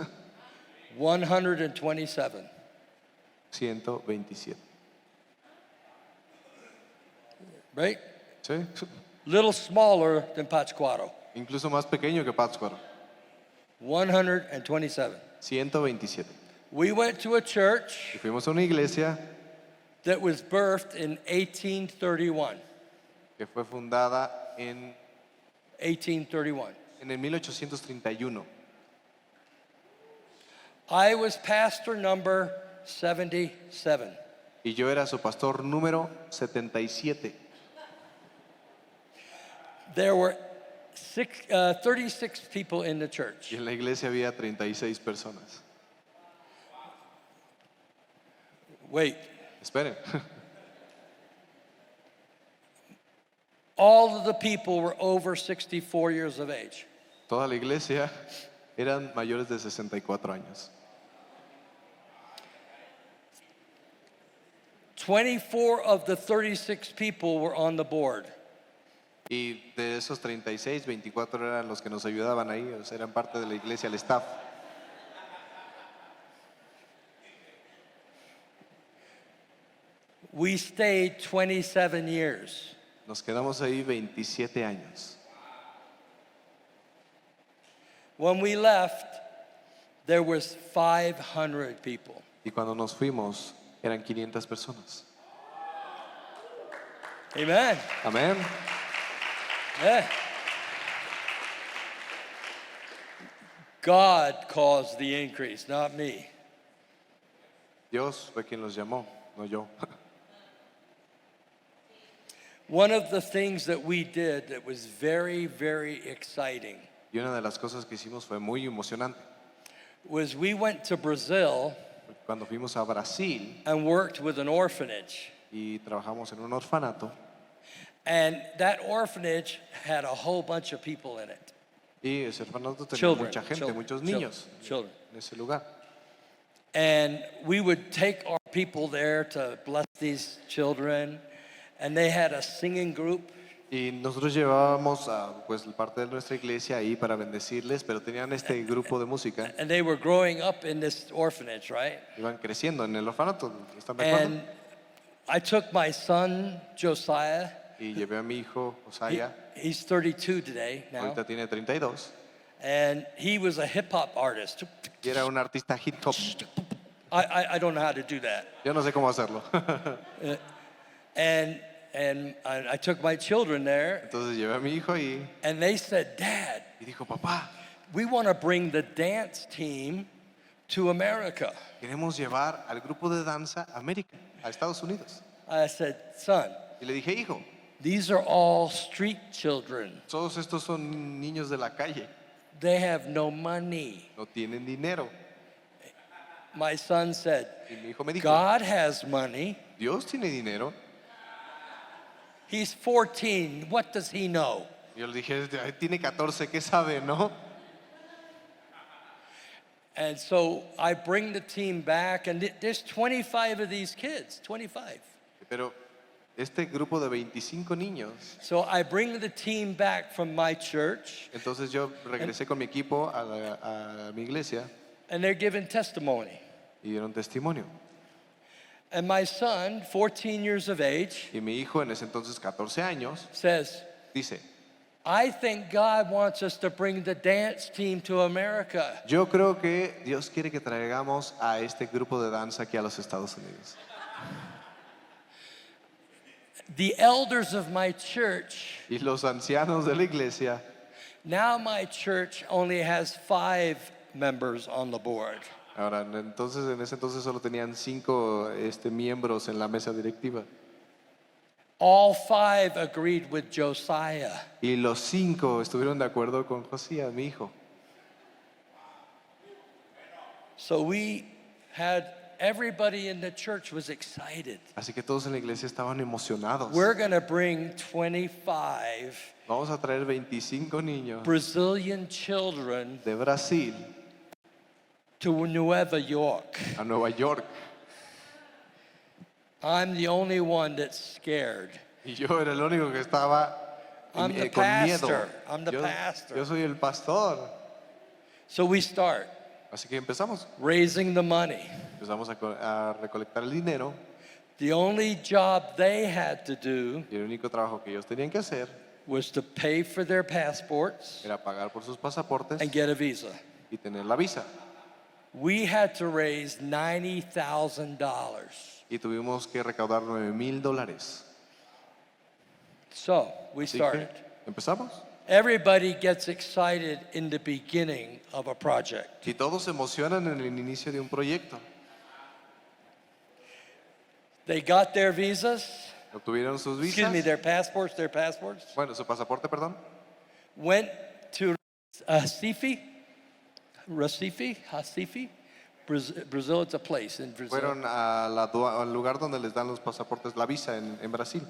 Speaker 2: 127.
Speaker 1: 127.
Speaker 2: Right?
Speaker 1: ¿Sí?
Speaker 2: Little smaller than Pátzcuaro.
Speaker 1: Incluso más pequeño que Pátzcuaro.
Speaker 2: 127.
Speaker 1: 127.
Speaker 2: We went to a church
Speaker 1: Y fuimos a una iglesia
Speaker 2: that was birthed in 1831.
Speaker 1: que fue fundada en
Speaker 2: 1831.
Speaker 1: el 1831.
Speaker 2: I was pastor number 77.
Speaker 1: Y yo era su pastor número 77.
Speaker 2: There were 36 people in the church.
Speaker 1: Y en la iglesia había 36 personas.
Speaker 2: Wait,
Speaker 1: Esperen.
Speaker 2: all of the people were over 64 years of age.
Speaker 1: Toda la iglesia eran mayores de 64 años.
Speaker 2: 24 of the 36 people were on the board.
Speaker 1: Y de esos 36, 24 eran los que nos ayudaban ahí, o sea, eran parte de la iglesia, el staff.
Speaker 2: We stayed 27 years.
Speaker 1: Nos quedamos ahí 27 años.
Speaker 2: When we left, there was 500 people.
Speaker 1: Y cuando nos fuimos, eran 500 personas.
Speaker 2: Amen.
Speaker 1: Amén.
Speaker 2: Yeah. God caused the increase, not me.
Speaker 1: Dios fue quien los llamó, no yo.
Speaker 2: One of the things that we did that was very, very exciting
Speaker 1: Y una de las cosas que hicimos fue muy emocionante.
Speaker 2: was we went to Brazil
Speaker 1: Cuando fuimos a Brasil
Speaker 2: and worked with an orphanage.
Speaker 1: y trabajamos en un orfanato,
Speaker 2: And that orphanage had a whole bunch of people in it.
Speaker 1: y ese orfanato tenía
Speaker 2: Children.
Speaker 1: mucha gente,
Speaker 2: children,
Speaker 1: muchos
Speaker 2: children,
Speaker 1: niños
Speaker 2: children.
Speaker 1: en ese lugar.
Speaker 2: And we would take our people there to bless these children. And they had a singing group.
Speaker 1: Y nosotros llevábamos a pues parte de nuestra iglesia ahí para bendecirles, pero tenían este grupo de música,
Speaker 2: And they were growing up in this orphanage, right?
Speaker 1: iban creciendo en el orfanato, ¿están de acuerdo?
Speaker 2: And I took my son, Josiah.
Speaker 1: Y llevé a mi hijo,
Speaker 2: He-
Speaker 1: Osaya,
Speaker 2: he's 32 today now.
Speaker 1: ahorita tiene 32,
Speaker 2: And he was a hip hop artist.
Speaker 1: y era un artista hip hop.
Speaker 2: I don't know how to do that.
Speaker 1: Yo no sé cómo hacerlo.
Speaker 2: And I took my children there,
Speaker 1: Entonces llevé a mi hijo y
Speaker 2: and they said, Dad,
Speaker 1: dijo, papá,
Speaker 2: we want to bring the dance team to America.
Speaker 1: queremos llevar al grupo de danza a América, a Estados Unidos.
Speaker 2: I said, son,
Speaker 1: Y le dije, hijo,
Speaker 2: these are all street children.
Speaker 1: todos estos son niños de la calle,
Speaker 2: They have no money.
Speaker 1: no tienen dinero.
Speaker 2: My son said,
Speaker 1: Y mi hijo me dijo,
Speaker 2: God has money.
Speaker 1: Dios tiene dinero.
Speaker 2: He's 14. What does he know?
Speaker 1: Y yo le dije, tiene 14, ¿qué sabe, no?
Speaker 2: And so I bring the team back, and there's 25 of these kids, 25.
Speaker 1: Pero este grupo de 25 niños,
Speaker 2: So I bring the team back from my church,
Speaker 1: entonces yo regresé con mi equipo a mi iglesia
Speaker 2: and they're giving testimony.
Speaker 1: y dieron testimonio.
Speaker 2: And my son, 14 years of age,
Speaker 1: Y mi hijo, en ese entonces 14 años,
Speaker 2: says,
Speaker 1: dice,
Speaker 2: I think God wants us to bring the dance team to America.
Speaker 1: yo creo que Dios quiere que traigamos a este grupo de danza aquí a los Estados Unidos.
Speaker 2: The elders of my church,
Speaker 1: Y los ancianos de la iglesia,
Speaker 2: now my church only has 5 members on the board.
Speaker 1: Ahora, en ese entonces solo tenían 5 miembros en la mesa directiva.
Speaker 2: All 5 agreed with Josiah.
Speaker 1: Y los 5 estuvieron de acuerdo con Josías, mi hijo.
Speaker 2: So we had everybody in the church was excited.
Speaker 1: Así que todos en la iglesia estaban emocionados.
Speaker 2: We're going to bring 25
Speaker 1: Vamos a traer 25 niños
Speaker 2: Brazilian children
Speaker 1: de Brasil
Speaker 2: to Nueva York.
Speaker 1: a Nueva York.
Speaker 2: I'm the only one that's scared.
Speaker 1: Y yo era el único que estaba
Speaker 2: I'm the
Speaker 1: con miedo.
Speaker 2: pastor. I'm the
Speaker 1: Yo
Speaker 2: pastor.
Speaker 1: soy el pastor.
Speaker 2: So we start
Speaker 1: Así que empezamos.
Speaker 2: raising the money.
Speaker 1: Empezamos a recolectar el dinero.
Speaker 2: The only job they had to do
Speaker 1: Y el único trabajo que ellos tenían que hacer
Speaker 2: was to pay for their passports
Speaker 1: era pagar por sus pasaportes
Speaker 2: and get a visa.
Speaker 1: y tener la visa.
Speaker 2: We had to raise $90,000.
Speaker 1: Y tuvimos que recaudar $9,000.
Speaker 2: So we
Speaker 1: Así
Speaker 2: started.
Speaker 1: que empezamos.
Speaker 2: Everybody gets excited in the beginning of a project.
Speaker 1: Y todos se emocionan en el inicio de un proyecto.
Speaker 2: They got their visas,
Speaker 1: Obtuvieron sus
Speaker 2: excuse me,
Speaker 1: visas.
Speaker 2: their passports,
Speaker 1: Bueno, su pasaporte, perdón.
Speaker 2: went to Recife, Brazil, it's a place in Brazil.
Speaker 1: Fueron al lugar donde les dan los pasaportes, la visa en Brasil.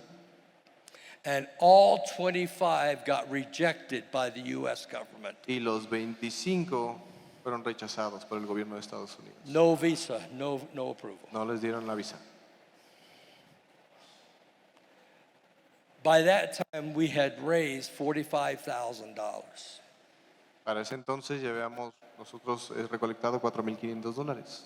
Speaker 2: And all 25 got rejected by the US government.
Speaker 1: Y los 25 fueron rechazados por el gobierno de Estados Unidos.
Speaker 2: No visa, no approval.
Speaker 1: No les dieron la visa.
Speaker 2: By that time, we had raised $45,000.
Speaker 1: Para ese entonces ya habíamos nosotros recolectado $4,500.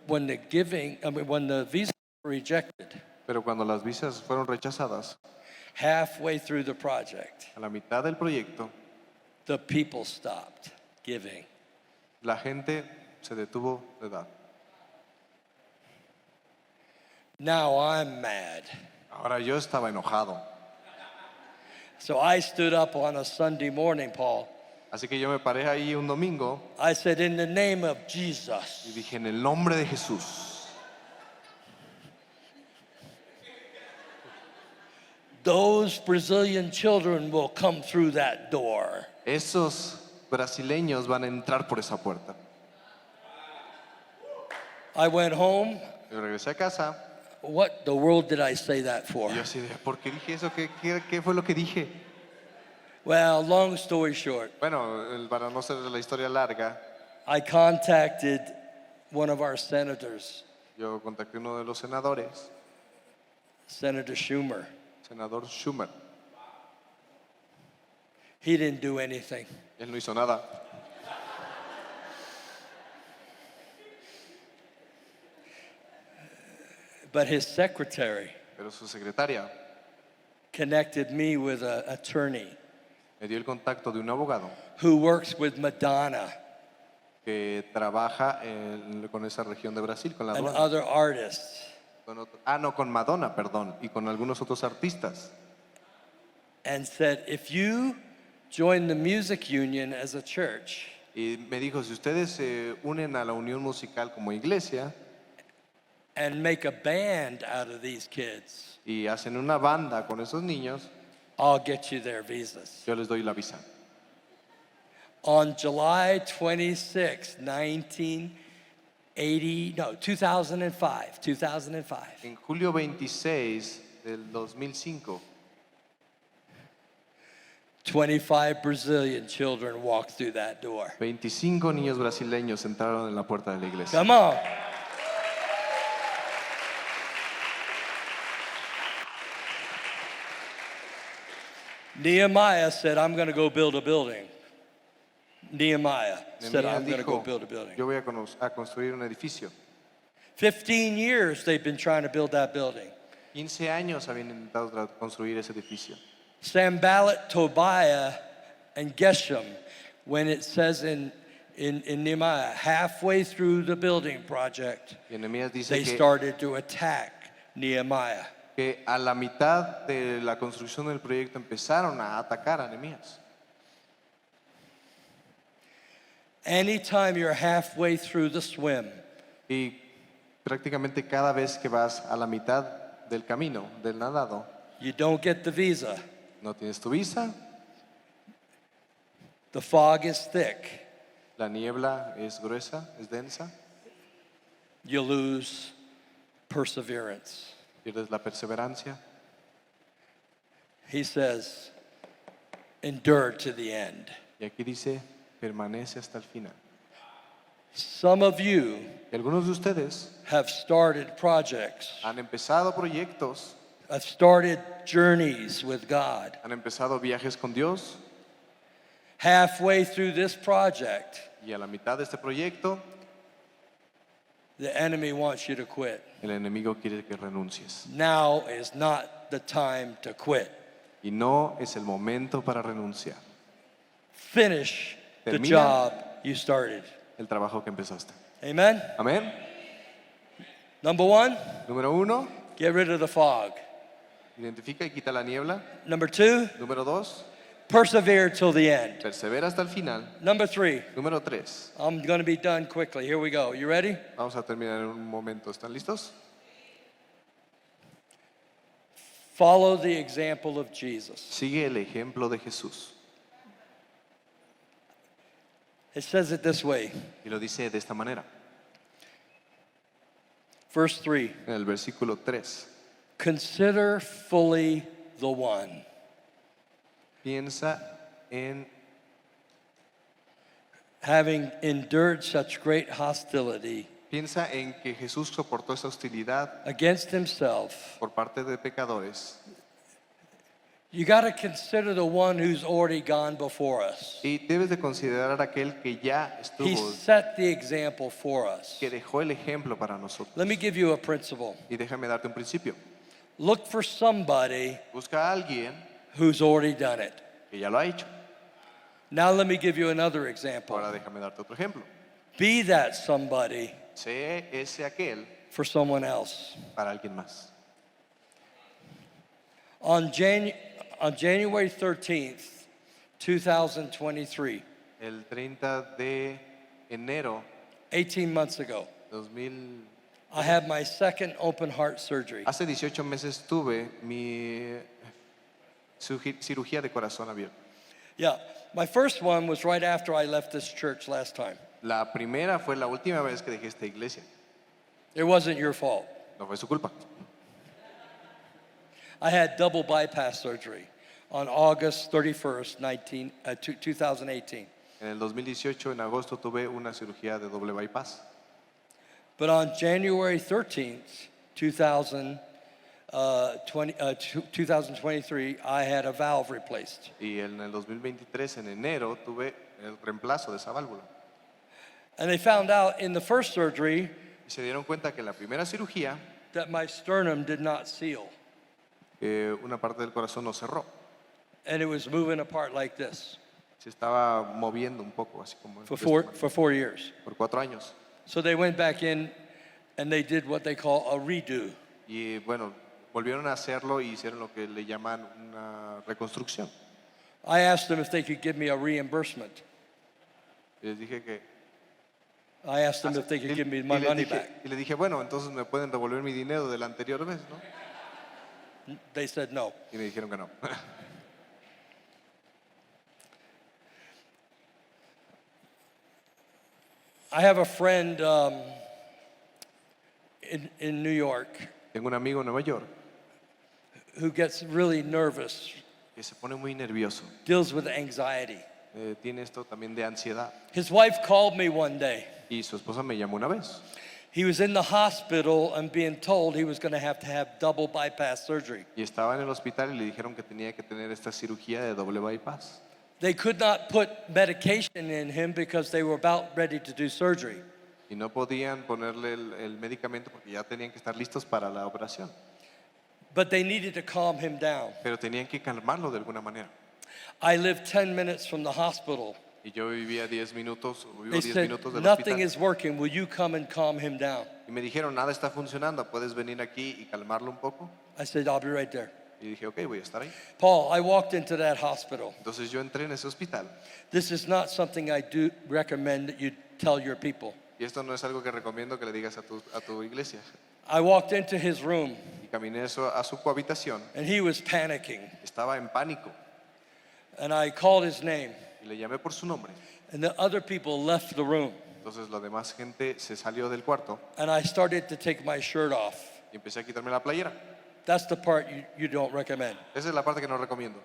Speaker 2: When the visa were rejected,
Speaker 1: Pero cuando las visas fueron rechazadas,
Speaker 2: halfway through the project,
Speaker 1: a la mitad del proyecto,
Speaker 2: the people stopped giving.
Speaker 1: la gente se detuvo de dar.
Speaker 2: Now I'm mad.
Speaker 1: Ahora yo estaba enojado.
Speaker 2: So I stood up on a Sunday morning, Paul.
Speaker 1: Así que yo me paré ahí un domingo
Speaker 2: I said, in the name of
Speaker 1: y
Speaker 2: Jesus,
Speaker 1: dije, en el nombre de Jesús,
Speaker 2: those Brazilian children will come through that door.
Speaker 1: esos brasileños van a entrar por esa puerta.
Speaker 2: I went home.
Speaker 1: Yo regresé a casa
Speaker 2: What the world did I say that for?
Speaker 1: y yo así de, ¿por qué dije eso? ¿Qué fue lo que dije?
Speaker 2: Well, long story short,
Speaker 1: Bueno, para no ser la historia larga,
Speaker 2: I contacted one of our senators,
Speaker 1: yo contacté a uno de los senadores,
Speaker 2: Senator Schumer.
Speaker 1: senador Schumer.
Speaker 2: He didn't do anything.
Speaker 1: Él no hizo nada.
Speaker 2: But his secretary
Speaker 1: Pero su secretaria
Speaker 2: connected me with an attorney
Speaker 1: me dio el contacto de un abogado
Speaker 2: who works with Madonna
Speaker 1: que trabaja con esa región de Brasil, con la
Speaker 2: and
Speaker 1: aduana.
Speaker 2: other artists.
Speaker 1: Con Madonna, perdón, y con algunos otros artistas.
Speaker 2: And said, if you join the music union as a church,
Speaker 1: Y me dijo, si ustedes se unen a la unión musical como iglesia
Speaker 2: and make a band out of these kids,
Speaker 1: y hacen una banda con esos niños,
Speaker 2: I'll get you their visas.
Speaker 1: yo les doy la visa.
Speaker 2: On July 26, 2005.
Speaker 1: En julio 26 del 2005,
Speaker 2: 25 Brazilian children walked through that door.
Speaker 1: 25 niños brasileños entraron en la puerta de la iglesia.
Speaker 2: Come on. Nehemiah said, I'm going to go build a building. Nehemiah said,
Speaker 1: Nehemías
Speaker 2: I'm going to go
Speaker 1: dijo,
Speaker 2: build a building.
Speaker 1: yo voy a construir un edificio.
Speaker 2: 15 years they've been trying to build that building.
Speaker 1: 15 años habían intentado construir ese edificio.
Speaker 2: Sanballat, Tobiah, and Geshem, when it says in Nehemiah, halfway through the building project,
Speaker 1: Y Nehemías dice
Speaker 2: they started to attack Nehemiah.
Speaker 1: que a la mitad de la construcción del proyecto empezaron a atacar a Nehemías.
Speaker 2: Anytime you're halfway through the swim,
Speaker 1: Y prácticamente cada vez que vas a la mitad del camino, del nadado,
Speaker 2: you don't get the visa.
Speaker 1: no tienes tu visa,
Speaker 2: The fog is thick.
Speaker 1: la niebla es gruesa, es densa,
Speaker 2: You lose perseverance.
Speaker 1: pierdes la perseverancia.
Speaker 2: He says, endure to the end.
Speaker 1: Y aquí dice, permanece hasta el final.
Speaker 2: Some of you
Speaker 1: Y algunos de ustedes
Speaker 2: have started projects,
Speaker 1: han empezado proyectos,
Speaker 2: have started journeys with God.
Speaker 1: han empezado viajes con Dios,
Speaker 2: Halfway through this project,
Speaker 1: y a la mitad de este proyecto,
Speaker 2: the enemy wants you to quit.
Speaker 1: el enemigo quiere que renuncies.
Speaker 2: Now is not the time to quit.
Speaker 1: Y no es el momento para renunciar.
Speaker 2: Finish the
Speaker 1: Termina.
Speaker 2: job you started.
Speaker 1: El trabajo que empezaste.
Speaker 2: Amen?
Speaker 1: Amén.
Speaker 2: Number one,
Speaker 1: Número 1,
Speaker 2: get rid of the fog.
Speaker 1: identifica y quita la niebla.
Speaker 2: Number two,
Speaker 1: Número 2,
Speaker 2: persevere till the end.
Speaker 1: persevera hasta el final.
Speaker 2: Number three,
Speaker 1: Número 3,
Speaker 2: I'm going to be done quickly. Here we go. You ready?
Speaker 1: vamos a terminar en un momento. ¿Están listos?
Speaker 2: Follow the example of Jesus.
Speaker 1: Sigue el ejemplo de Jesús.
Speaker 2: It says it this way.
Speaker 1: Y lo dice de esta manera.
Speaker 2: Verse 3.
Speaker 1: En el versículo 3.
Speaker 2: Consider fully the one.
Speaker 1: Piensa en
Speaker 2: Having endured such great hostility
Speaker 1: Piensa en que Jesús soportó esa hostilidad
Speaker 2: against himself,
Speaker 1: por parte de pecadores.
Speaker 2: you got to consider the one who's already gone before us.
Speaker 1: Y debes de considerar aquel que ya
Speaker 2: He
Speaker 1: estuvo,
Speaker 2: set the example for us.
Speaker 1: que dejó el ejemplo para nosotros.
Speaker 2: Let me give you a principle.
Speaker 1: Y déjame darte un principio.
Speaker 2: Look for somebody
Speaker 1: Busca a alguien
Speaker 2: who's already done it.
Speaker 1: que ya lo ha hecho.
Speaker 2: Now let me give you another example.
Speaker 1: Ahora déjame darte otro ejemplo.
Speaker 2: Be that somebody
Speaker 1: Sé ese aquel
Speaker 2: for someone else.
Speaker 1: para alguien más.
Speaker 2: On January 13th, 2023,
Speaker 1: El 30 de enero
Speaker 2: 18 months ago,
Speaker 1: 2000,
Speaker 2: I had my second open heart surgery.
Speaker 1: hace 18 meses tuve mi cirugía de corazón abierto.
Speaker 2: Yeah, my first one was right after I left this church last time.
Speaker 1: La primera fue la última vez que dejé esta iglesia.
Speaker 2: It wasn't your fault.
Speaker 1: No fue su culpa.
Speaker 2: I had double bypass surgery on August 31st, 2018.
Speaker 1: En el 2018, en agosto, tuve una cirugía de doble bypass.
Speaker 2: But on January 13th, 2023, I had a valve replaced.
Speaker 1: Y en el 2023, en enero, tuve el reemplazo de esa válvula.
Speaker 2: And they found out in the first surgery
Speaker 1: Y se dieron cuenta que en la primera cirugía,
Speaker 2: that my sternum did not seal.
Speaker 1: una parte del corazón no cerró.
Speaker 2: And it was moving apart like this
Speaker 1: Se estaba moviendo un poco, así como
Speaker 2: for 4 years.
Speaker 1: por 4 años.
Speaker 2: So they went back in and they did what they call a redo.
Speaker 1: Y bueno, volvieron a hacerlo y hicieron lo que le llaman una reconstrucción.
Speaker 2: I asked them if they could give me a reimbursement.
Speaker 1: Y les dije que...
Speaker 2: I asked them if they could give me my money back.
Speaker 1: Y le dije, bueno, entonces me pueden devolver mi dinero de la anterior vez, ¿no?
Speaker 2: They said no.
Speaker 1: Y me dijeron que no.
Speaker 2: I have a friend in New York
Speaker 1: Tengo un amigo en Nueva York
Speaker 2: who gets really nervous,
Speaker 1: que se pone muy nervioso.
Speaker 2: deals with anxiety.
Speaker 1: Tiene esto también de ansiedad.
Speaker 2: His wife called me one day.
Speaker 1: Y su esposa me llamó una vez.
Speaker 2: He was in the hospital and being told he was going to have double bypass surgery.
Speaker 1: Y estaba en el hospital y le dijeron que tenía que tener esta cirugía de doble bypass.
Speaker 2: They could not put medication in him because they were about ready to do surgery.
Speaker 1: Y no podían ponerle el medicamento porque ya tenían que estar listos para la operación.
Speaker 2: But they needed to calm him down.
Speaker 1: Pero tenían que calmarlo de alguna manera.
Speaker 2: I lived 10 minutes from the hospital.
Speaker 1: Y yo vivía 10 minutos, vivo
Speaker 2: They
Speaker 1: 10
Speaker 2: said,
Speaker 1: minutos del
Speaker 2: nothing
Speaker 1: hospital.
Speaker 2: is working. Will you come and calm him down?
Speaker 1: Y me dijeron, nada está funcionando, ¿puedes venir aquí y calmarlo un poco?
Speaker 2: I said, I'll be right there.
Speaker 1: Y dije, ok, voy a estar ahí.
Speaker 2: Paul, I walked into that hospital.
Speaker 1: Entonces yo entré en ese hospital.
Speaker 2: This is not something I do recommend that you tell your people.
Speaker 1: Y esto no es algo que recomiendo que le digas a tu iglesia.
Speaker 2: I walked into his room
Speaker 1: Y caminé a su cohabitación.
Speaker 2: and he was panicking.
Speaker 1: Estaba en pánico.
Speaker 2: And I called his name
Speaker 1: Y le llamé por su nombre.
Speaker 2: and the other people left the room.
Speaker 1: Entonces la demás gente se salió del cuarto.
Speaker 2: And I started to take my shirt off.
Speaker 1: Y empecé a quitarme la playera.
Speaker 2: That's the part you don't recommend.
Speaker 1: Esa es la parte que no recomiendo.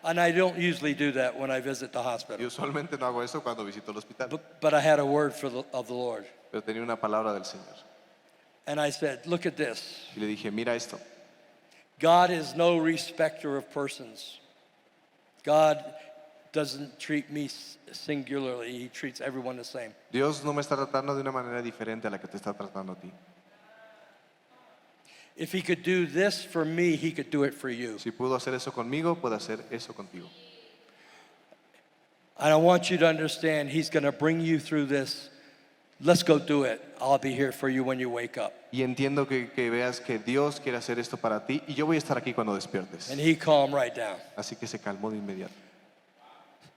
Speaker 2: And I don't usually do that when I visit the
Speaker 1: Y
Speaker 2: hospital.
Speaker 1: usualmente no hago eso cuando visito el hospital.
Speaker 2: But I had a word of the Lord.
Speaker 1: Pero tenía una palabra del Señor.
Speaker 2: And I said, look at this.
Speaker 1: Y le dije, mira esto.
Speaker 2: God is no respecter of persons. God doesn't treat me singularly. He treats everyone the same.
Speaker 1: Dios no me está tratando de una manera diferente a la que te está tratando a ti.
Speaker 2: If he could do this for me, he could do it for you.
Speaker 1: Si pudo hacer eso conmigo, puede hacer eso contigo.
Speaker 2: And I want you to understand, he's going to bring you through this. Let's go do it. I'll be here for you when you wake up.
Speaker 1: Y entiendo que veas que Dios quiere hacer esto para ti y yo voy a estar aquí cuando despiertes.
Speaker 2: And he calmed right down.
Speaker 1: Así que se calmó de inmediato.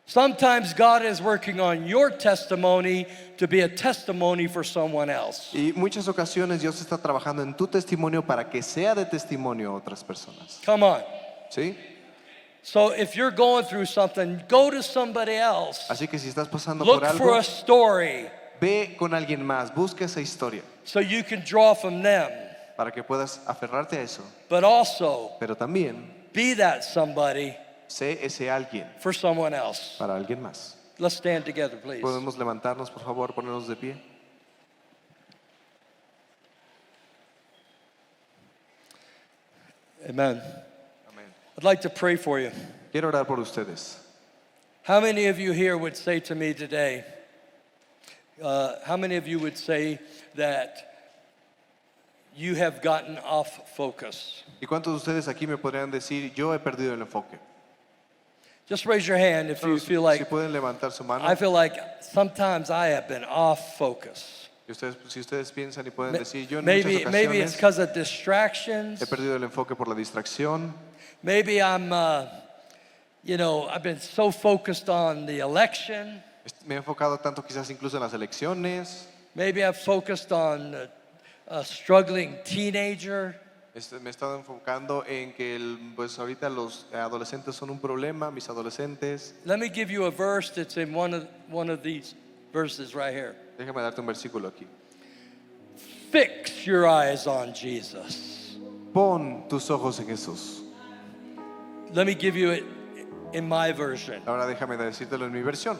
Speaker 2: Sometimes God is working on your testimony to be a testimony for someone else.
Speaker 1: Y muchas ocasiones Dios está trabajando en tu testimonio para que sea de testimonio a otras personas.
Speaker 2: Come on.
Speaker 1: ¿Sí?
Speaker 2: So if you're going through something, go to somebody else.
Speaker 1: Así que si estás pasando
Speaker 2: Look
Speaker 1: por
Speaker 2: for
Speaker 1: algo,
Speaker 2: a story
Speaker 1: ve con alguien más, busca esa historia
Speaker 2: so you can draw from them.
Speaker 1: para que puedas aferrarte a eso.
Speaker 2: But also
Speaker 1: Pero también
Speaker 2: be that somebody
Speaker 1: sé ese alguien
Speaker 2: for someone else.
Speaker 1: para alguien más.
Speaker 2: Let's stand together, please.
Speaker 1: Podemos levantarnos, por favor, ponernos de pie.
Speaker 2: Amen.
Speaker 1: Amén.
Speaker 2: I'd like to pray for you.
Speaker 1: Quiero orar por ustedes.
Speaker 2: How many of you here would say to me today, how many of you would say that you have gotten off focus?
Speaker 1: ¿Y cuántos de ustedes aquí me podrían decir, yo he perdido el enfoque?
Speaker 2: Just raise your hand if you feel
Speaker 1: Si
Speaker 2: like,
Speaker 1: pueden levantar su mano.
Speaker 2: I feel like sometimes I have been off focus.
Speaker 1: Y ustedes, si ustedes piensan y pueden decir, yo en
Speaker 2: Maybe
Speaker 1: muchas
Speaker 2: it's
Speaker 1: ocasiones
Speaker 2: because of distractions.
Speaker 1: he perdido el enfoque por la distracción.
Speaker 2: Maybe I'm, I've been so focused on the election.
Speaker 1: Me he enfocado tanto quizás incluso en las elecciones.
Speaker 2: Maybe I've focused on a struggling teenager.
Speaker 1: Me he estado enfocando en que pues ahorita los adolescentes son un problema, mis adolescentes.
Speaker 2: Let me give you a verse that's in one of these verses right here.
Speaker 1: Déjame darte un versículo aquí.
Speaker 2: Fix your eyes on Jesus.
Speaker 1: Pon tus ojos en Jesús.
Speaker 2: Let me give you it in my version.
Speaker 1: Ahora déjame decírtelo en mi versión.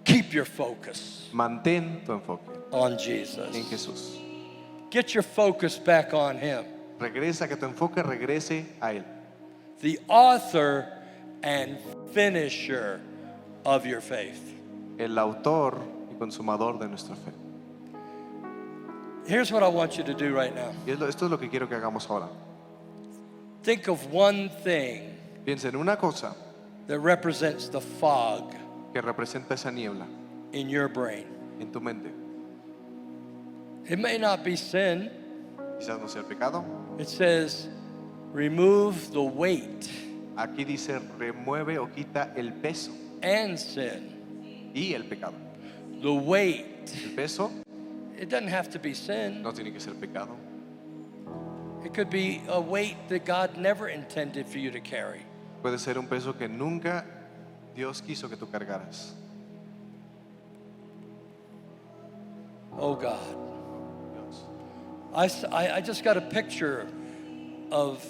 Speaker 2: Keep your focus
Speaker 1: Mantén tu enfoque
Speaker 2: on
Speaker 1: en
Speaker 2: Jesus.
Speaker 1: Jesús.
Speaker 2: Get your focus back on Him,
Speaker 1: Regresa, que tu enfoque regrese a Él.
Speaker 2: the author and finisher of your faith.
Speaker 1: El autor y consumador de nuestra fe.
Speaker 2: Here's what I want you to do right now.
Speaker 1: Y esto es lo que quiero que hagamos ahora.
Speaker 2: Think of one thing
Speaker 1: Piensa en una cosa
Speaker 2: that represents the fog
Speaker 1: que representa esa niebla
Speaker 2: in your brain.
Speaker 1: en tu mente.
Speaker 2: It may not be sin.
Speaker 1: Quizás no sea el pecado.
Speaker 2: It says, remove the weight
Speaker 1: Aquí dice remueve o quita el peso
Speaker 2: and sin.
Speaker 1: y el pecado.
Speaker 2: The weight.
Speaker 1: El peso
Speaker 2: It doesn't have to be sin.
Speaker 1: no tiene que ser pecado.
Speaker 2: It could be a weight that God never intended for you to carry.
Speaker 1: Puede ser un peso que nunca Dios quiso que tú cargaras.
Speaker 2: Oh God.
Speaker 1: Dios.
Speaker 2: I just got a picture of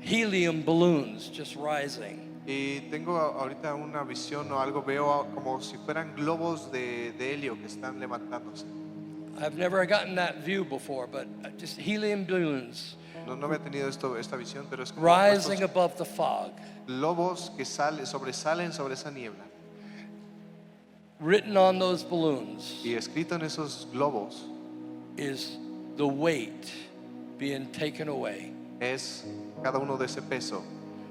Speaker 2: helium balloons just rising.
Speaker 1: Y tengo ahorita una visión o algo, veo como si fueran globos de helio que están levantándose.
Speaker 2: I've never gotten that view before, but just helium balloons
Speaker 1: No había tenido esta visión, pero es como
Speaker 2: rising
Speaker 1: estos
Speaker 2: above the fog.
Speaker 1: globos que sobresalen sobre esa niebla.
Speaker 2: Written on those balloons
Speaker 1: Y escrito en esos globos
Speaker 2: is the weight being taken away.
Speaker 1: es cada uno de ese peso.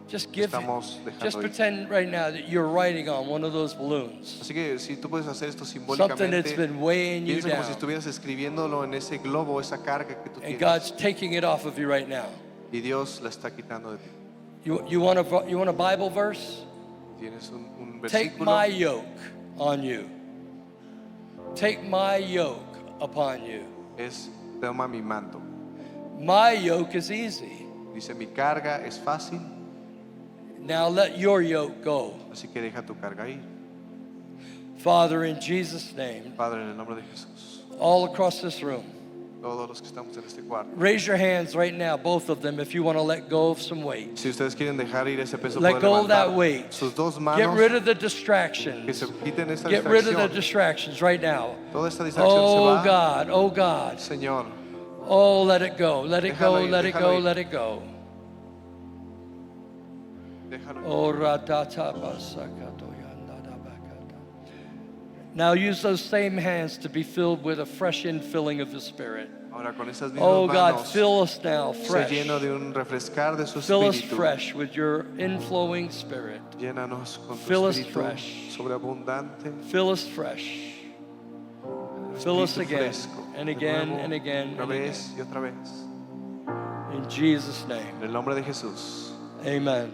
Speaker 2: Just give,
Speaker 1: Estamos dejando
Speaker 2: just
Speaker 1: ir.
Speaker 2: pretend right now that you're writing on one of those balloons.
Speaker 1: Así que si tú puedes hacer esto
Speaker 2: Something that's
Speaker 1: simbólicamente,
Speaker 2: been weighing you
Speaker 1: piensa como si
Speaker 2: down.
Speaker 1: estuvieras escribiéndolo en ese globo, esa carga que tú
Speaker 2: And
Speaker 1: tienes.
Speaker 2: God's taking it off of you right now.
Speaker 1: y Dios la está quitando de ti.
Speaker 2: You want a Bible verse?
Speaker 1: Tienes un
Speaker 2: Take
Speaker 1: versículo.
Speaker 2: my yoke on you. Take my yoke upon you.
Speaker 1: Es, toma mi manto.
Speaker 2: My yoke is easy.
Speaker 1: Dice, mi carga es fácil,
Speaker 2: Now let your yoke go.
Speaker 1: así que deja tu carga ir.
Speaker 2: Father, in Jesus' name,
Speaker 1: Padre, en el nombre de Jesús,
Speaker 2: all across this room,
Speaker 1: todos los que estamos en este cuarto,
Speaker 2: raise your hands right now, both of them, if you want to let go of some weight.
Speaker 1: si ustedes quieren dejar ir ese peso,
Speaker 2: Let
Speaker 1: pueden
Speaker 2: go of that
Speaker 1: levantar
Speaker 2: weight.
Speaker 1: sus dos
Speaker 2: Get
Speaker 1: manos,
Speaker 2: rid of the
Speaker 1: que
Speaker 2: distractions.
Speaker 1: se quiten esta
Speaker 2: Get rid of the
Speaker 1: distracción.
Speaker 2: distractions right now.
Speaker 1: Toda esta distracción
Speaker 2: Oh
Speaker 1: se va.
Speaker 2: God, oh God.
Speaker 1: Señor,
Speaker 2: Oh, let it go, let it go,
Speaker 1: Déjalo ir,
Speaker 2: let it
Speaker 1: déjalo
Speaker 2: go,
Speaker 1: ir.
Speaker 2: let it go.
Speaker 1: déjalo ir.
Speaker 2: Oh, now use those same hands to be filled with a fresh infilling of the Spirit.
Speaker 1: Ahora con esas mismas
Speaker 2: Oh God,
Speaker 1: manos,
Speaker 2: fill us now
Speaker 1: se
Speaker 2: fresh.
Speaker 1: lleno de un refrescar de su
Speaker 2: Fill us
Speaker 1: espíritu.
Speaker 2: fresh with your inflowing Spirit.
Speaker 1: Llénanos con tu
Speaker 2: Fill us
Speaker 1: espíritu
Speaker 2: fresh.
Speaker 1: sobreabundante.
Speaker 2: Fill us fresh. Fill us
Speaker 1: Espíritu
Speaker 2: again
Speaker 1: fresco,
Speaker 2: and
Speaker 1: de
Speaker 2: again
Speaker 1: nuevo,
Speaker 2: and again
Speaker 1: otra
Speaker 2: and
Speaker 1: vez y otra vez.
Speaker 2: In Jesus' name,
Speaker 1: En el nombre de Jesús.
Speaker 2: amen.